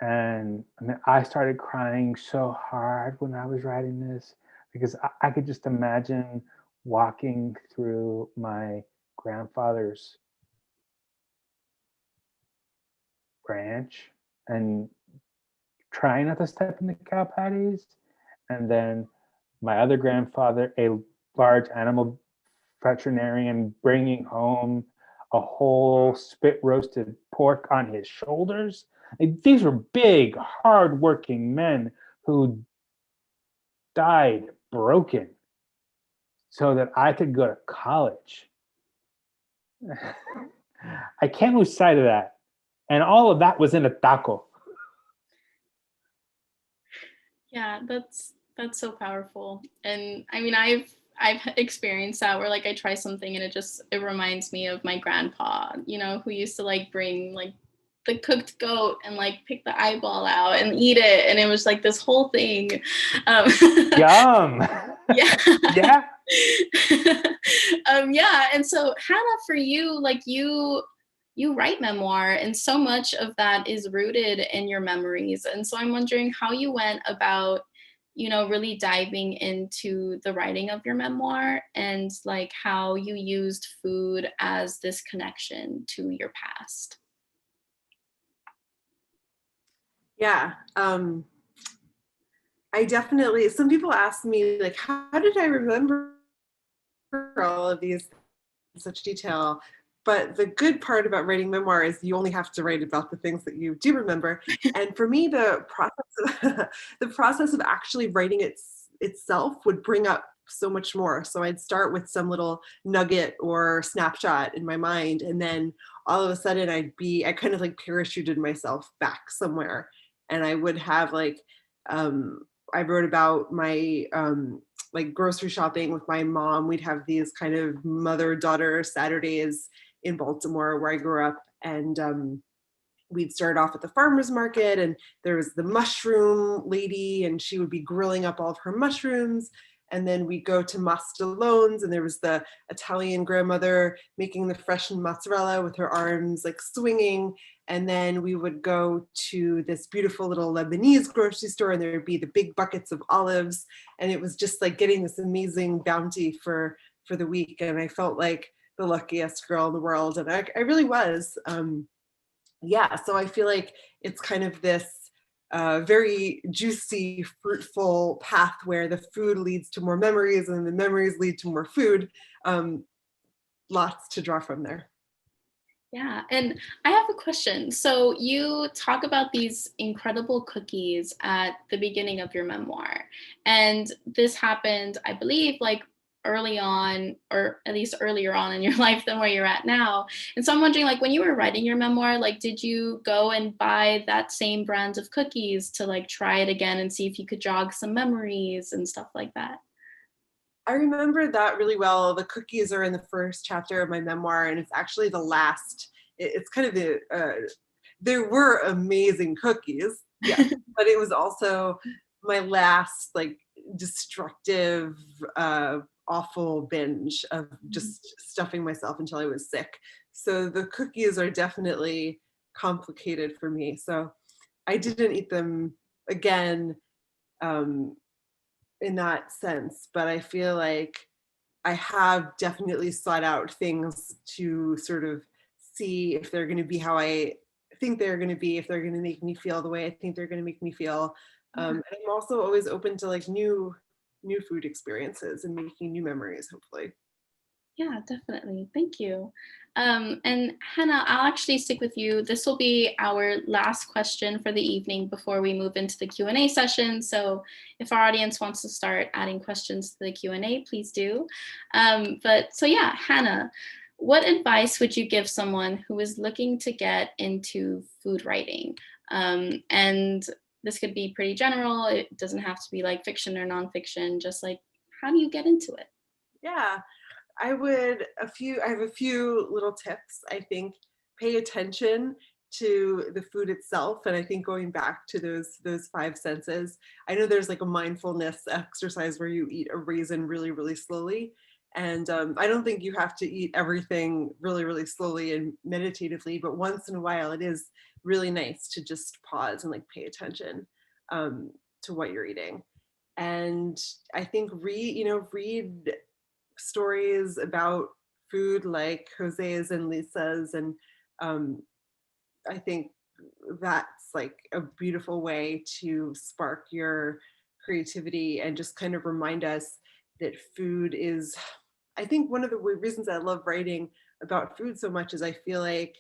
[SPEAKER 4] And I mean, I started crying so hard when I was writing this because I could just imagine walking through my grandfather's ranch and trying not to step in the cow patties. And then my other grandfather, a large animal veterinarian, bringing home a whole spit roasted pork on his shoulders. Like, these were big, hard-working men who died broken so that I could go to college. I can't lose sight of that. And all of that was in a taco.
[SPEAKER 1] Yeah, that's so powerful. And I mean, I've experienced that where like I try something and it reminds me of my grandpa, who used to like bring like the cooked goat and like pick the eyeball out and eat it, and it was like this whole thing.
[SPEAKER 4] Yum.
[SPEAKER 1] Yeah.
[SPEAKER 4] Yeah.
[SPEAKER 1] Yeah. And so Hannah, for you, like you write memoir, and so much of that is rooted in your memories. And so I'm wondering how you went about, really diving into the writing of your memoir, and like how you used food as this connection to your past.
[SPEAKER 2] Yeah. I definitely, some people ask me like, how did I remember all of these in such detail? But the good part about writing memoir is you only have to write about the things that you do remember. And for me, the process of actually writing itself would bring up so much more. So I'd start with some little nugget or snapshot in my mind, and then all of a sudden I kind of like parachuted myself back somewhere, and I would have like, I wrote about my like grocery shopping with my mom. We'd have these kind of mother-daughter Saturdays in Baltimore where I grew up, and we'd start off at the farmer's market, and there was the mushroom lady, and she would be grilling up all of her mushrooms. And then we go to Mastallone's, and there was the Italian grandmother making the fresh mozzarella with her arms like swinging. And then we would go to this beautiful little Lebanese grocery store, and there would be the big buckets of olives. And it was just like getting this amazing bounty for the week. And I felt like the luckiest girl in the world. And I really was. Yeah, so I feel like it's kind of this very juicy, fruitful path where the food leads to more memories, and the memories lead to more food. Lots to draw from there.
[SPEAKER 1] Yeah, and I have a question. So you talk about these incredible cookies at the beginning of your memoir, and this happened, I believe, like early on, or at least earlier on in your life than where you're at now. And so I'm wondering, like, when you were writing your memoir, like, did you go and buy that same brand of cookies to like try it again and see if you could jog some memories and stuff like that?
[SPEAKER 2] I remember that really well. The cookies are in the first chapter of my memoir, and it's actually the last. It's kind of there were amazing cookies, yeah, but it was also my last like destructive, awful binge of just stuffing myself until I was sick. So the cookies are definitely complicated for me. So I didn't eat them again. In that sense, but I feel like I have definitely sought out things to sort of see if they're going to be how I think they're going to be, if they're going to make me feel the way I think they're going to make me feel. And I'm also always open to like new food experiences and making new memories, hopefully.
[SPEAKER 1] Yeah, definitely. Thank you. And Hannah, I'll actually stick with you. This will be our last question for the evening before we move into the Q&A session. So if our audience wants to start adding questions to the Q&A, please do. But so yeah, Hannah, what advice would you give someone who is looking to get into food writing? And this could be pretty general. It doesn't have to be like fiction or nonfiction, just like, how do you get into it?
[SPEAKER 2] Yeah. I have a few little tips. I think pay attention to the food itself. And I think going back to those five senses, I know there's like a mindfulness exercise where you eat a raisin really, really slowly. And I don't think you have to eat everything really, really slowly and meditatively, but once in a while it is really nice to just pause and like pay attention to what you're eating. And I think read stories about food like Jose's and Lisa's, and I think that's like a beautiful way to spark your creativity and just kind of remind us that food is, I think one of the reasons I love writing about food so much is I feel like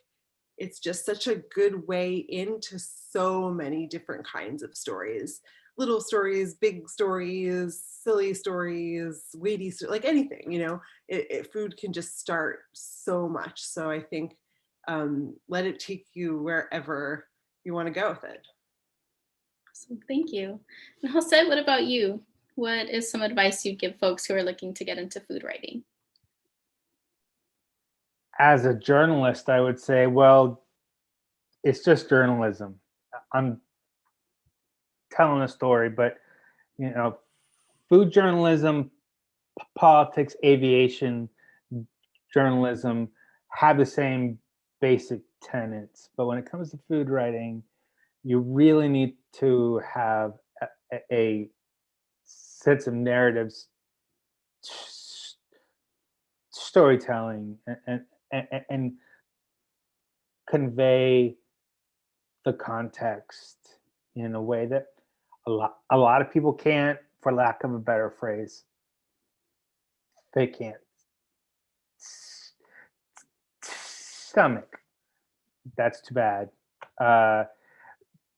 [SPEAKER 2] it's just such a good way into so many different kinds of stories. Little stories, big stories, silly stories, weighty stories, like anything, food can just start so much. So I think let it take you wherever you want to go with it.
[SPEAKER 1] Awesome. Thank you. And Jose, what about you? What is some advice you'd give folks who are looking to get into food writing?
[SPEAKER 4] As a journalist, I would say, well, it's just journalism. I'm telling a story, but food journalism, politics, aviation journalism have the same basic tenets. But when it comes to food writing, you really need to have a sense of narratives, storytelling, and convey the context in a way that a lot of people can't, for lack of a better phrase. They can't stomach. That's too bad.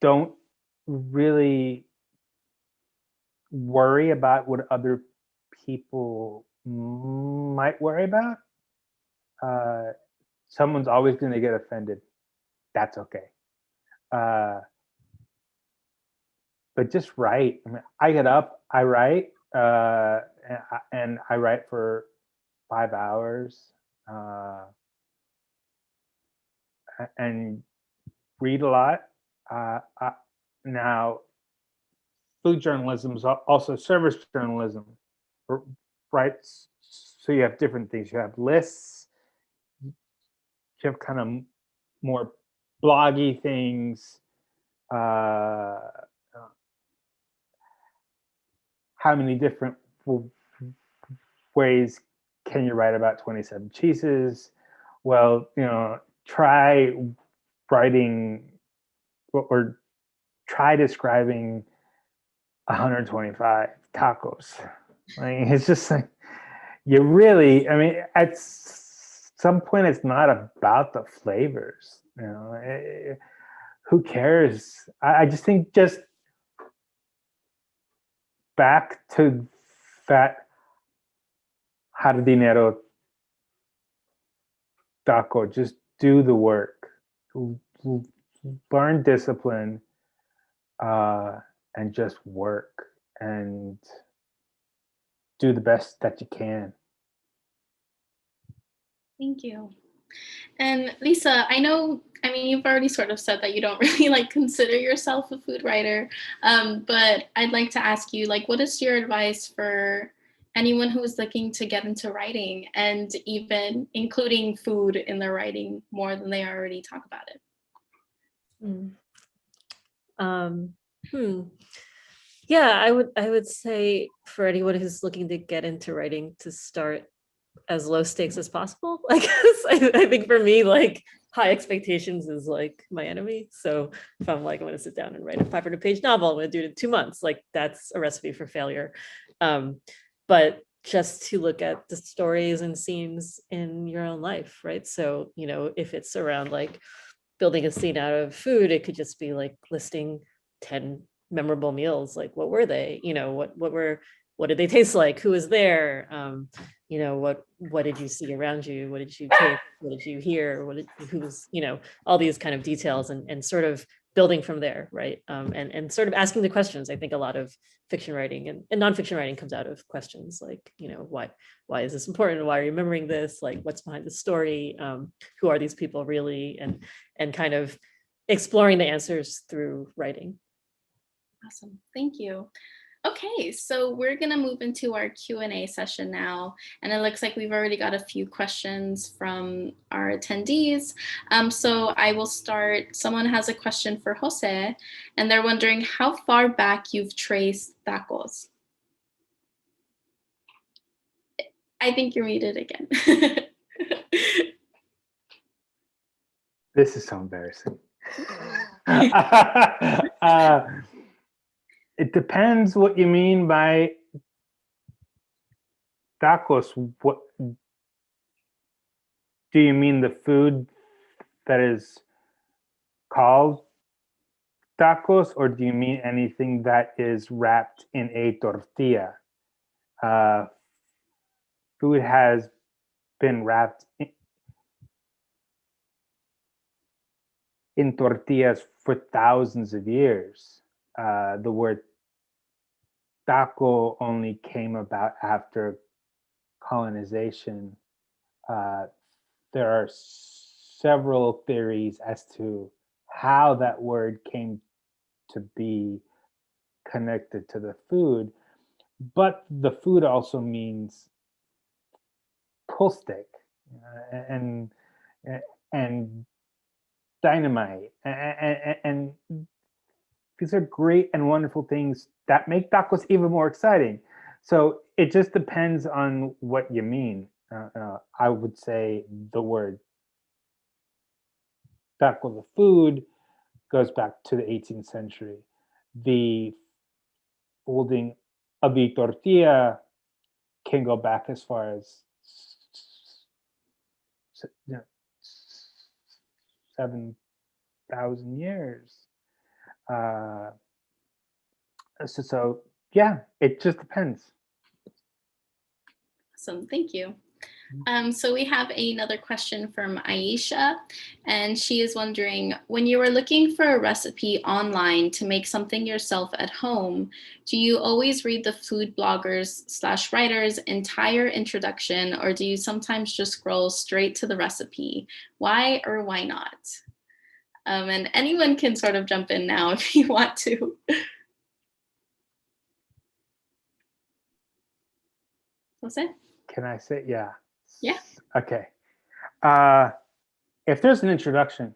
[SPEAKER 4] Don't really worry about what other people might worry about. Someone's always going to get offended. That's okay. But just write. I mean, I get up, I write, and I write for 5 hours, and read a lot. Now, food journalism is also service journalism, right? So you have different things. You have lists. You have kind of more bloggy things. How many different ways can you write about 27 cheeses? Well, try writing or try describing 125 tacos. Like, it's just like, you really, I mean, at some point, it's not about the flavors. Who cares? I just think just back to that jardinero taco, just do the work, learn discipline, and just work and do the best that you can.
[SPEAKER 1] Thank you. And Lisa, I mean, you've already sort of said that you don't really consider yourself a food writer, but I'd like to ask you, what is your advice for anyone who's looking to get into writing, and even including food in their writing more than they already talk about it?
[SPEAKER 3] Yeah, I would say for anyone who's looking to get into writing, to start as low stakes as possible. I guess I think for me, high expectations is my enemy. So if I'm I'm going to sit down and write a 500-page novel, I'm going to do it in 2 months. That's a recipe for failure. But just to look at the stories and scenes in your own life, right? So, if it's around building a scene out of food, it could just be listing 10 memorable meals. What were they? What did they taste like? Who was there? What did you see around you? What did you taste? What did you hear? Who's, all these kind of details, and sort of building from there, right? And sort of asking the questions. I think a lot of fiction writing and nonfiction writing comes out of questions why is this important? Why are you remembering this? What's behind the story? Who are these people really? And kind of exploring the answers through writing.
[SPEAKER 1] Awesome. Thank you. Okay, so we're gonna move into our Q&A session now, and it looks like we've already got a few questions from our attendees. So I will start. Someone has a question for Jose, and they're wondering how far back you've traced tacos. I think you're muted again.
[SPEAKER 4] This is so embarrassing. It depends what you mean by tacos. What do you mean, the food that is called tacos, or do you mean anything that is wrapped in a tortilla? Food has been wrapped in tortillas for thousands of years. The word taco only came about after colonization. There are several theories as to how that word came to be connected to the food, but the food also means pull stick and dynamite, and these are great and wonderful things that make tacos even more exciting. So it just depends on what you mean. I would say the word taco, the food, goes back to the 18th century. The folding of the tortilla can go back as far as 7,000 years. So yeah, it just depends.
[SPEAKER 1] Awesome, thank you. So we have another question from Aisha, and she is wondering, when you are looking for a recipe online to make something yourself at home, do you always read the food bloggers / writers' entire introduction, or do you sometimes just scroll straight to the recipe? Why or why not? And anyone can sort of jump in now if you want to. Jose?
[SPEAKER 4] Can I say, yeah?
[SPEAKER 1] Yeah.
[SPEAKER 4] Okay. If there's an introduction,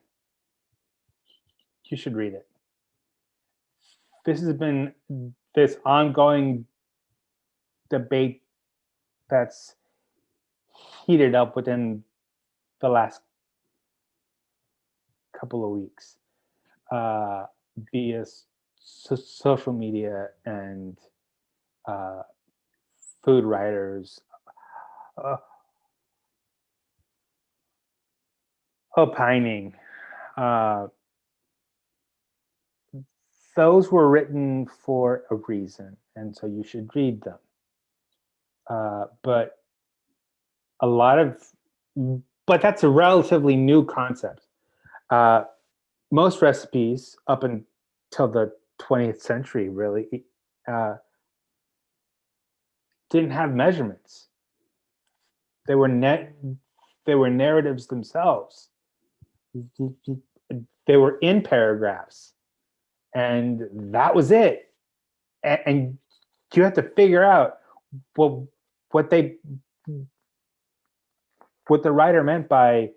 [SPEAKER 4] you should read it. This has been this ongoing debate that's heated up within the last couple of weeks via social media and food writers opining. Those were written for a reason, and so you should read them. But that's a relatively new concept. Most recipes up until the 20th century really didn't have measurements. They were narratives themselves. They were in paragraphs, and that was it. And you have to figure out what the writer meant by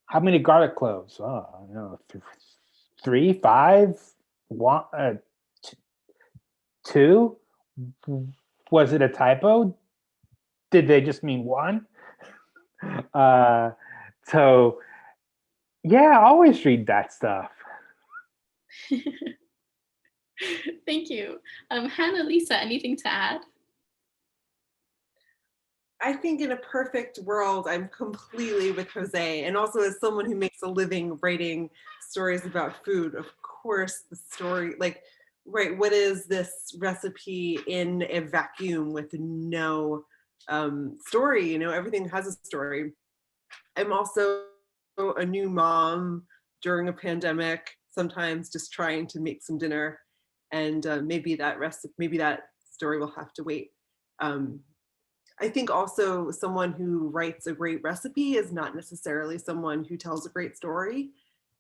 [SPEAKER 4] how many garlic cloves. Oh, I don't know, 3, 5, 1, 2. Was it a typo? Did they just mean 1? So yeah, always read that stuff.
[SPEAKER 1] Thank you. Hannah, Lisa, anything to add?
[SPEAKER 2] I think in a perfect world, I'm completely with Jose. And also as someone who makes a living writing stories about food, of course, the story, like, right, what is this recipe in a vacuum with no story? You know, everything has a story. I'm also a new mom during a pandemic, sometimes just trying to make some dinner. And maybe that story will have to wait. I think also someone who writes a great recipe is not necessarily someone who tells a great story,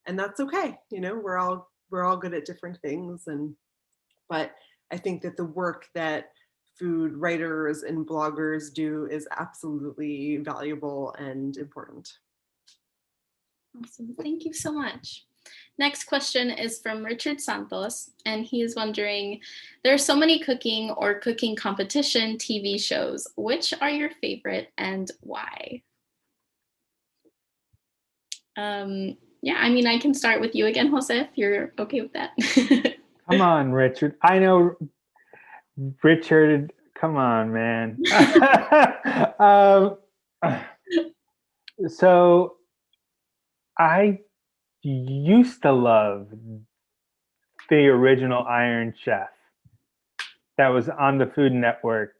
[SPEAKER 2] and that's okay. You know, we're all good at different things, and But I think that the work that food writers and bloggers do is absolutely valuable and important.
[SPEAKER 1] Awesome. Thank you so much. Next question is from Richard Santos, and he is wondering, there are so many cooking or cooking competition TV shows. Which are your favorite and why? Yeah, I mean, I can start with you again, Jose, if you're okay with that.
[SPEAKER 4] Come on, Richard. I know, Richard. Come on, man. So I used to love the original Iron Chef that was on the Food Network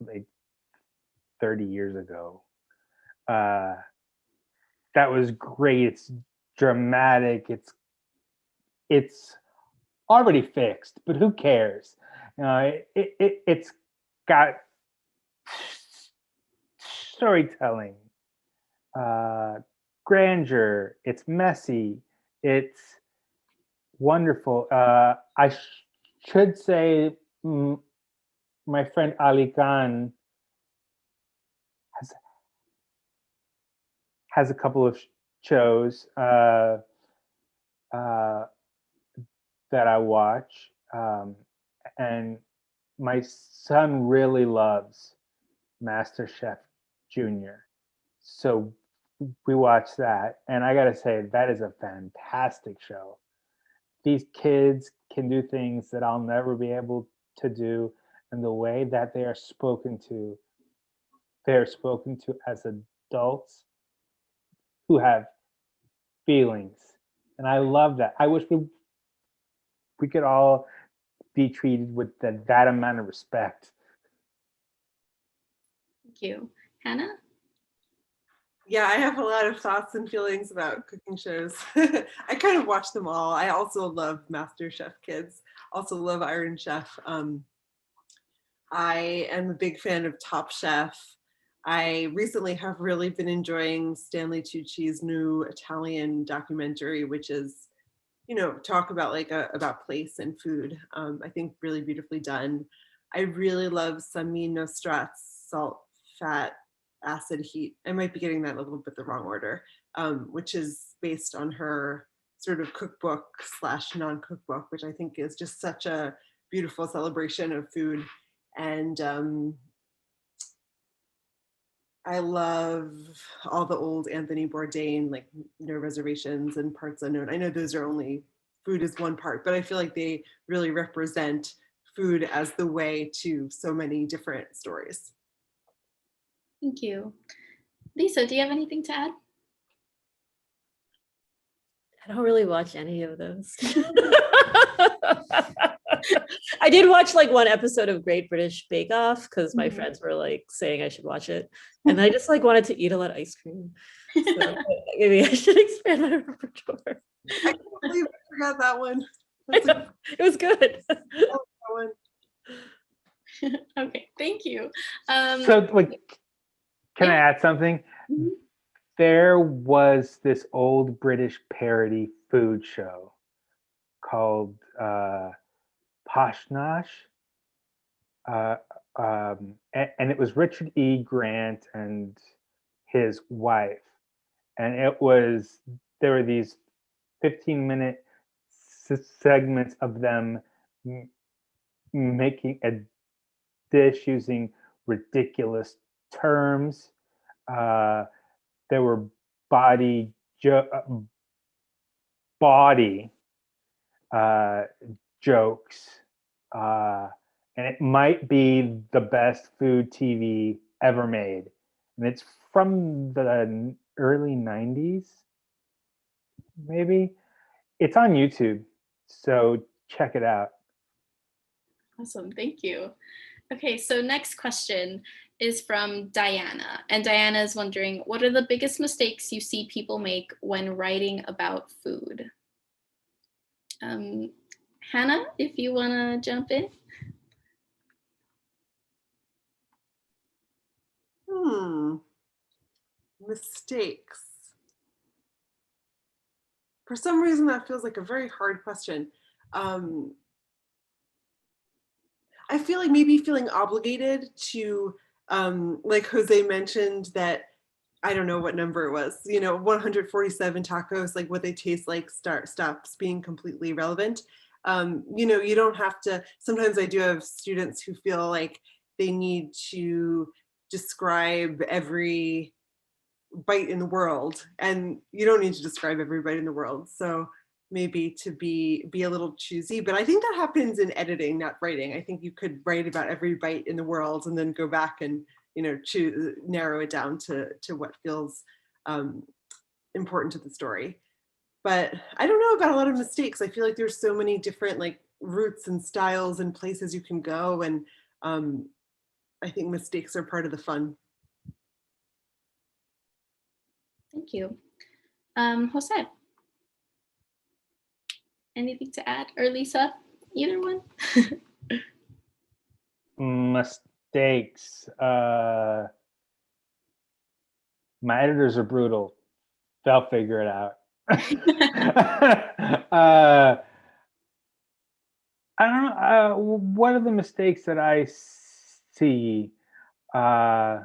[SPEAKER 4] like 30 years ago. That was great. It's dramatic. It's already fixed, but who cares? It's got storytelling, grandeur. It's messy. It's wonderful. I should say, my friend Ali Khan has a couple of shows that I watch, and my son really loves MasterChef Junior, so we watch that, and I gotta say that is a fantastic show. These kids can do things that I'll never be able to do, and the way that they're spoken to as adults who have feelings, and I love that. I wish we could all be treated with that amount of respect.
[SPEAKER 1] Thank you. Hannah?
[SPEAKER 2] Yeah, I have a lot of thoughts and feelings about cooking shows. I kind of watch them all. I also love MasterChef Kids, also love Iron Chef. I am a big fan of Top Chef. I recently have really been enjoying Stanley Tucci's new Italian documentary, which is, talk about about place and food. I think really beautifully done. I really love Samin Nosrat's Salt, Fat, Acid, Heat. I might be getting that a little bit the wrong order, which is based on her sort of cookbook / non-cookbook, which I think is just such a beautiful celebration of food. And I love all the old Anthony Bourdain, like No Reservations and Parts Unknown. I know those are only, food is one part, but I feel like they really represent food as the way to so many different stories.
[SPEAKER 1] Thank you. Lisa, do you have anything to add?
[SPEAKER 3] I don't really watch any of those. I did watch like one episode of Great British Bake Off because my friends were like saying I should watch it, and I just like wanted to eat a lot of ice cream. So maybe I should expand my repertoire.
[SPEAKER 2] I can't believe I forgot that one.
[SPEAKER 3] It was good.
[SPEAKER 1] Okay, thank you.
[SPEAKER 4] So, can I add something?
[SPEAKER 1] Mhm.
[SPEAKER 4] There was this old British parody food show called Poshnosh, and it was Richard E. Grant and his wife, and there were these 15-minute segments of them making a dish using ridiculous terms. There were bawdy jokes, and it might be the best food TV ever made. And it's from the early 90s, maybe. It's on YouTube, so check it out.
[SPEAKER 1] Awesome, thank you. Okay, so next question is from Diana. And Diana is wondering, what are the biggest mistakes you see people make when writing about food? Hannah, if you want to jump in.
[SPEAKER 2] Mistakes. For some reason, that feels like a very hard question. I feel like maybe feeling obligated to, like Jose mentioned, that I don't know what number it was, 147 tacos, like what they taste like stops being completely relevant. You don't have to, sometimes I do have students who feel like they need to describe every bite in the world, and you don't need to describe every bite in the world. So maybe to be a little choosy, but I think that happens in editing, not writing. I think you could write about every bite in the world and then go back and narrow it down to what feels important to the story. But I don't know about a lot of mistakes. I feel like there's so many different like routes and styles and places you can go, and I think mistakes are part of the fun.
[SPEAKER 1] Thank you. Jose, anything to add? Or Lisa, either one?
[SPEAKER 4] Mistakes. My editors are brutal. They'll figure it out. I don't know. One of the mistakes that I see, I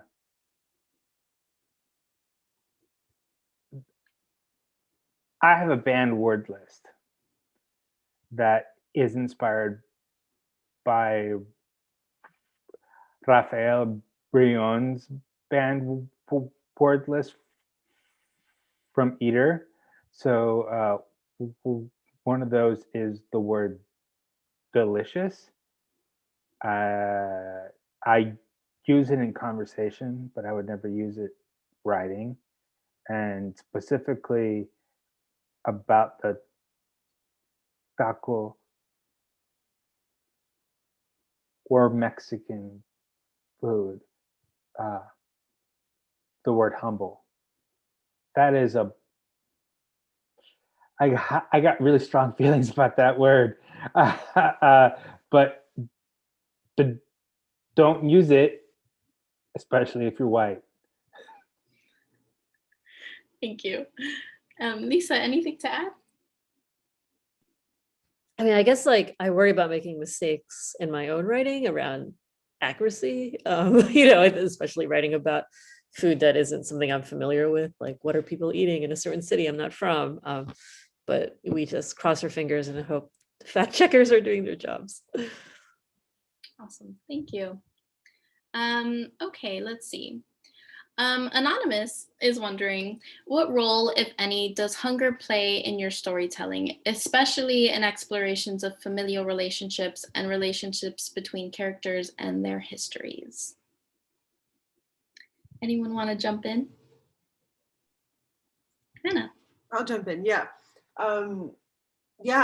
[SPEAKER 4] have a banned word list that is inspired by Rafael Brion's banned word list from Eater. So one of those is the word delicious. I use it in conversation, but I would never use it writing. And specifically about the taco or Mexican food, the word humble. That is I got really strong feelings about that word, but don't use it, especially if you're white.
[SPEAKER 1] Thank you. Lisa, anything to add?
[SPEAKER 3] I mean, I guess like I worry about making mistakes in my own writing around accuracy, especially writing about food that isn't something I'm familiar with, like what are people eating in a certain city I'm not from. But we just cross our fingers and hope fact checkers are doing their jobs.
[SPEAKER 1] Awesome, thank you. Okay, let's see. Anonymous is wondering, what role, if any, does hunger play in your storytelling, especially in explorations of familial relationships and relationships between characters and their histories? Anyone want to jump in? Hannah.
[SPEAKER 2] I'll jump in. Yeah. I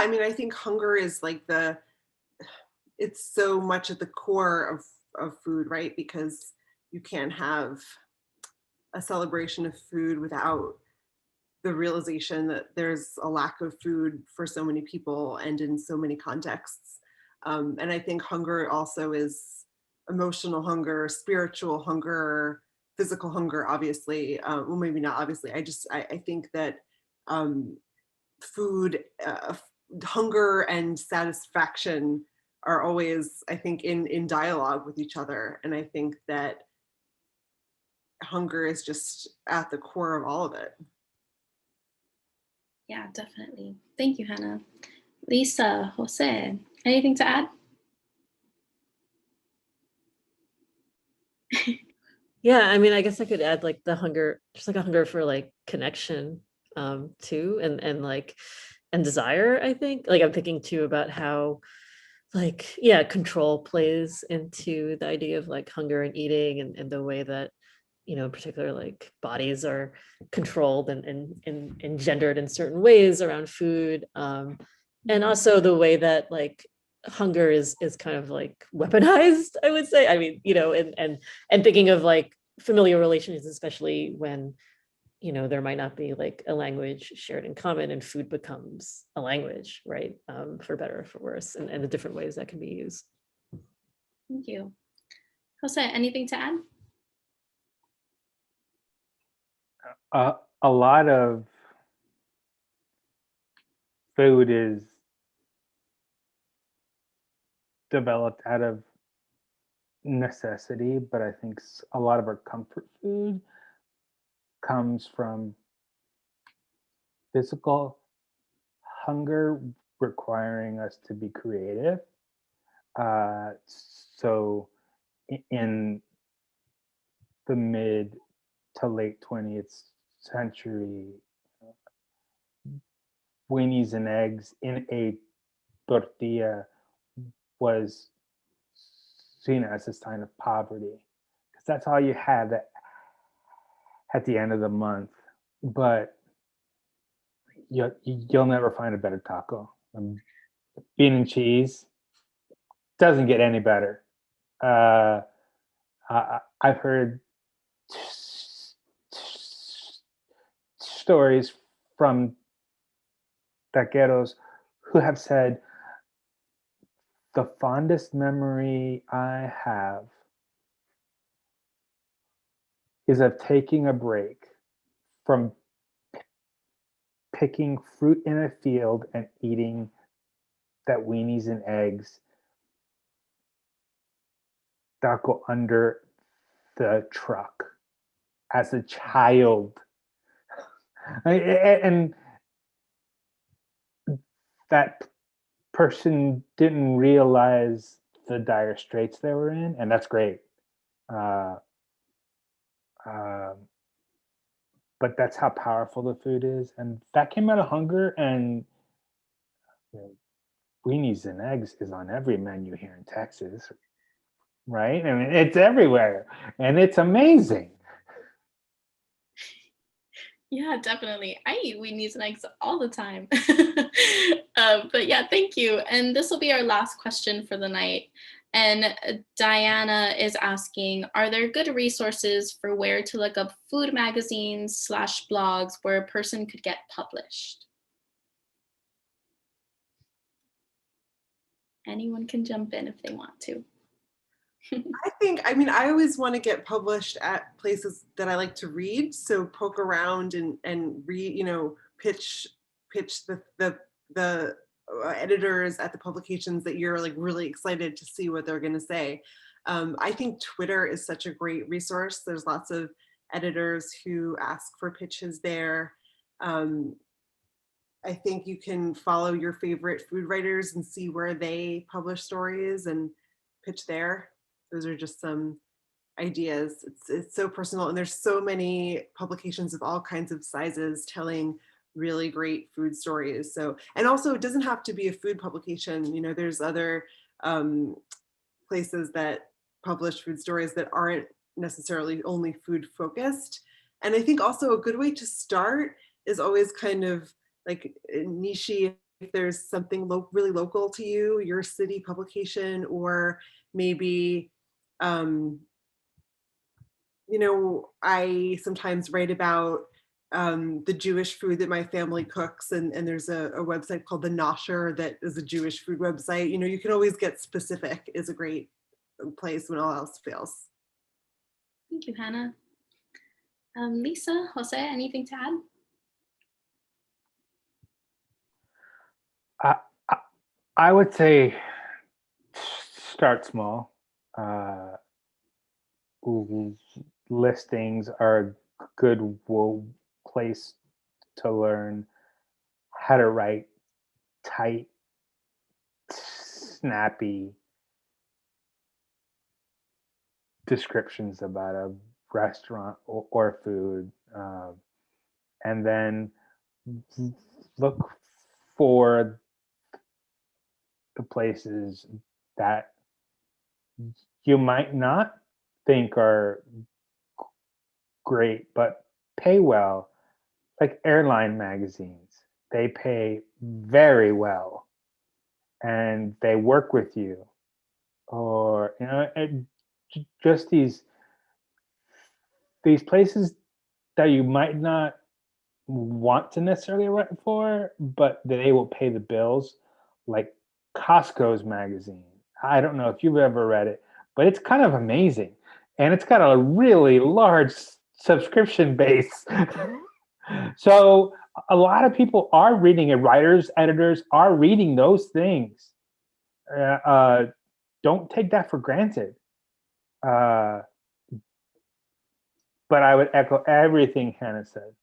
[SPEAKER 2] mean, I think hunger is like it's so much at the core of food, right? Because you can't have a celebration of food without the realization that there's a lack of food for so many people and in so many contexts. And I think hunger also is emotional hunger, spiritual hunger, physical hunger, obviously. Well, maybe not obviously. I think that food, hunger and satisfaction are always, I think, in dialogue with each other. And I think that hunger is just at the core of all of it.
[SPEAKER 1] Yeah, definitely. Thank you, Hannah. Lisa, Jose, anything to add?
[SPEAKER 3] Yeah, I mean, I guess I could add like the hunger, just like a hunger for like connection too, and like and desire. I think like I'm thinking too about how like control plays into the idea of like hunger and eating, and the way that in particular like bodies are controlled and engendered in certain ways around food, and also the way that like hunger is kind of like weaponized, I would say. I mean, and thinking of like familiar relations, especially when there might not be like a language shared in common, and food becomes a language, right? For better or for worse, and the different ways that can be used.
[SPEAKER 1] Thank you. Jose, anything to add?
[SPEAKER 4] A lot of food is developed out of necessity, but I think a lot of our comfort food comes from physical hunger requiring us to be creative. So in the mid to late 20th century, weenies and eggs in a tortilla was seen as a sign of poverty, because that's all you had at the end of the month. But you'll never find a better taco. Bean and cheese doesn't get any better. I've heard stories from taqueros who have said, the fondest memory I have is of taking a break from picking fruit in a field and eating that weenies and eggs taco under the truck as a child. And that person didn't realize the dire straits they were in, and that's great. But that's how powerful the food is, and that came out of hunger. And weenies and eggs is on every menu here in Texas, right? I mean, it's everywhere, and it's amazing.
[SPEAKER 1] Yeah, definitely. I eat weenies and eggs all the time. But yeah, thank you. And this will be our last question for the night. And Diana is asking, are there good resources for where to look up food magazines / blogs where a person could get published? Anyone can jump in if they want to.
[SPEAKER 2] I always want to get published at places that I like to read. So poke around and read, pitch the editors at the publications that you're like really excited to see what they're going to say. I think Twitter is such a great resource. There's lots of editors who ask for pitches there. I think you can follow your favorite food writers and see where they publish stories and pitch there. Those are just some ideas. It's so personal, and there's so many publications of all kinds of sizes telling really great food stories. So, and also it doesn't have to be a food publication. There's other places that publish food stories that aren't necessarily only food focused. And I think also a good way to start is always kind of like niche. If there's something really local to you, your city publication, or maybe I sometimes write about the Jewish food that my family cooks, and there's a website called the Nosher that is a Jewish food website. You can always get specific, is a great place when all else fails.
[SPEAKER 1] Thank you, Hannah. Lisa, Jose, anything to add?
[SPEAKER 4] I would say start small. Listings are a good place to learn how to write tight, snappy descriptions about a restaurant or food, and then look for the places that you might not think are great but pay well, like airline magazines. They pay very well and they work with you, or just these places that you might not want to necessarily write for, but they will pay the bills, like Costco's magazine. I don't know if you've ever read it, but it's kind of amazing. And it's got a really large subscription base. So a lot of people are reading it. Writers, editors are reading those things. Don't take that for granted. Uh, but I would echo everything Hannah said.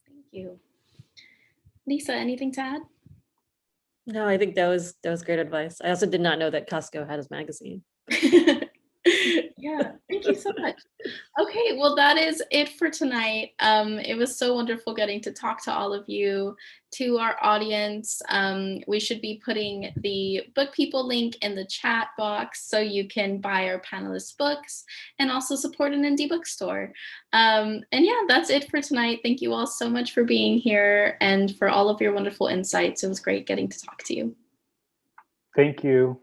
[SPEAKER 1] Thank you. Lisa, anything to add?
[SPEAKER 3] No, I think that was great advice. I also did not know that Costco had his magazine.
[SPEAKER 1] Yeah, thank you so much. Okay, well, that is it for tonight. It was so wonderful getting to talk to all of you. To our audience, we should be putting the Book People link in the chat box so you can buy our panelists' books and also support an indie bookstore. And yeah, that's it for tonight. Thank you all so much for being here and for all of your wonderful insights. It was great getting to talk to you.
[SPEAKER 4] Thank you.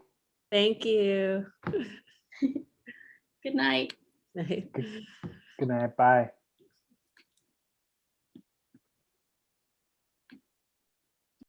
[SPEAKER 3] Thank you.
[SPEAKER 1] Good night.
[SPEAKER 3] Night.
[SPEAKER 4] Good night. Bye.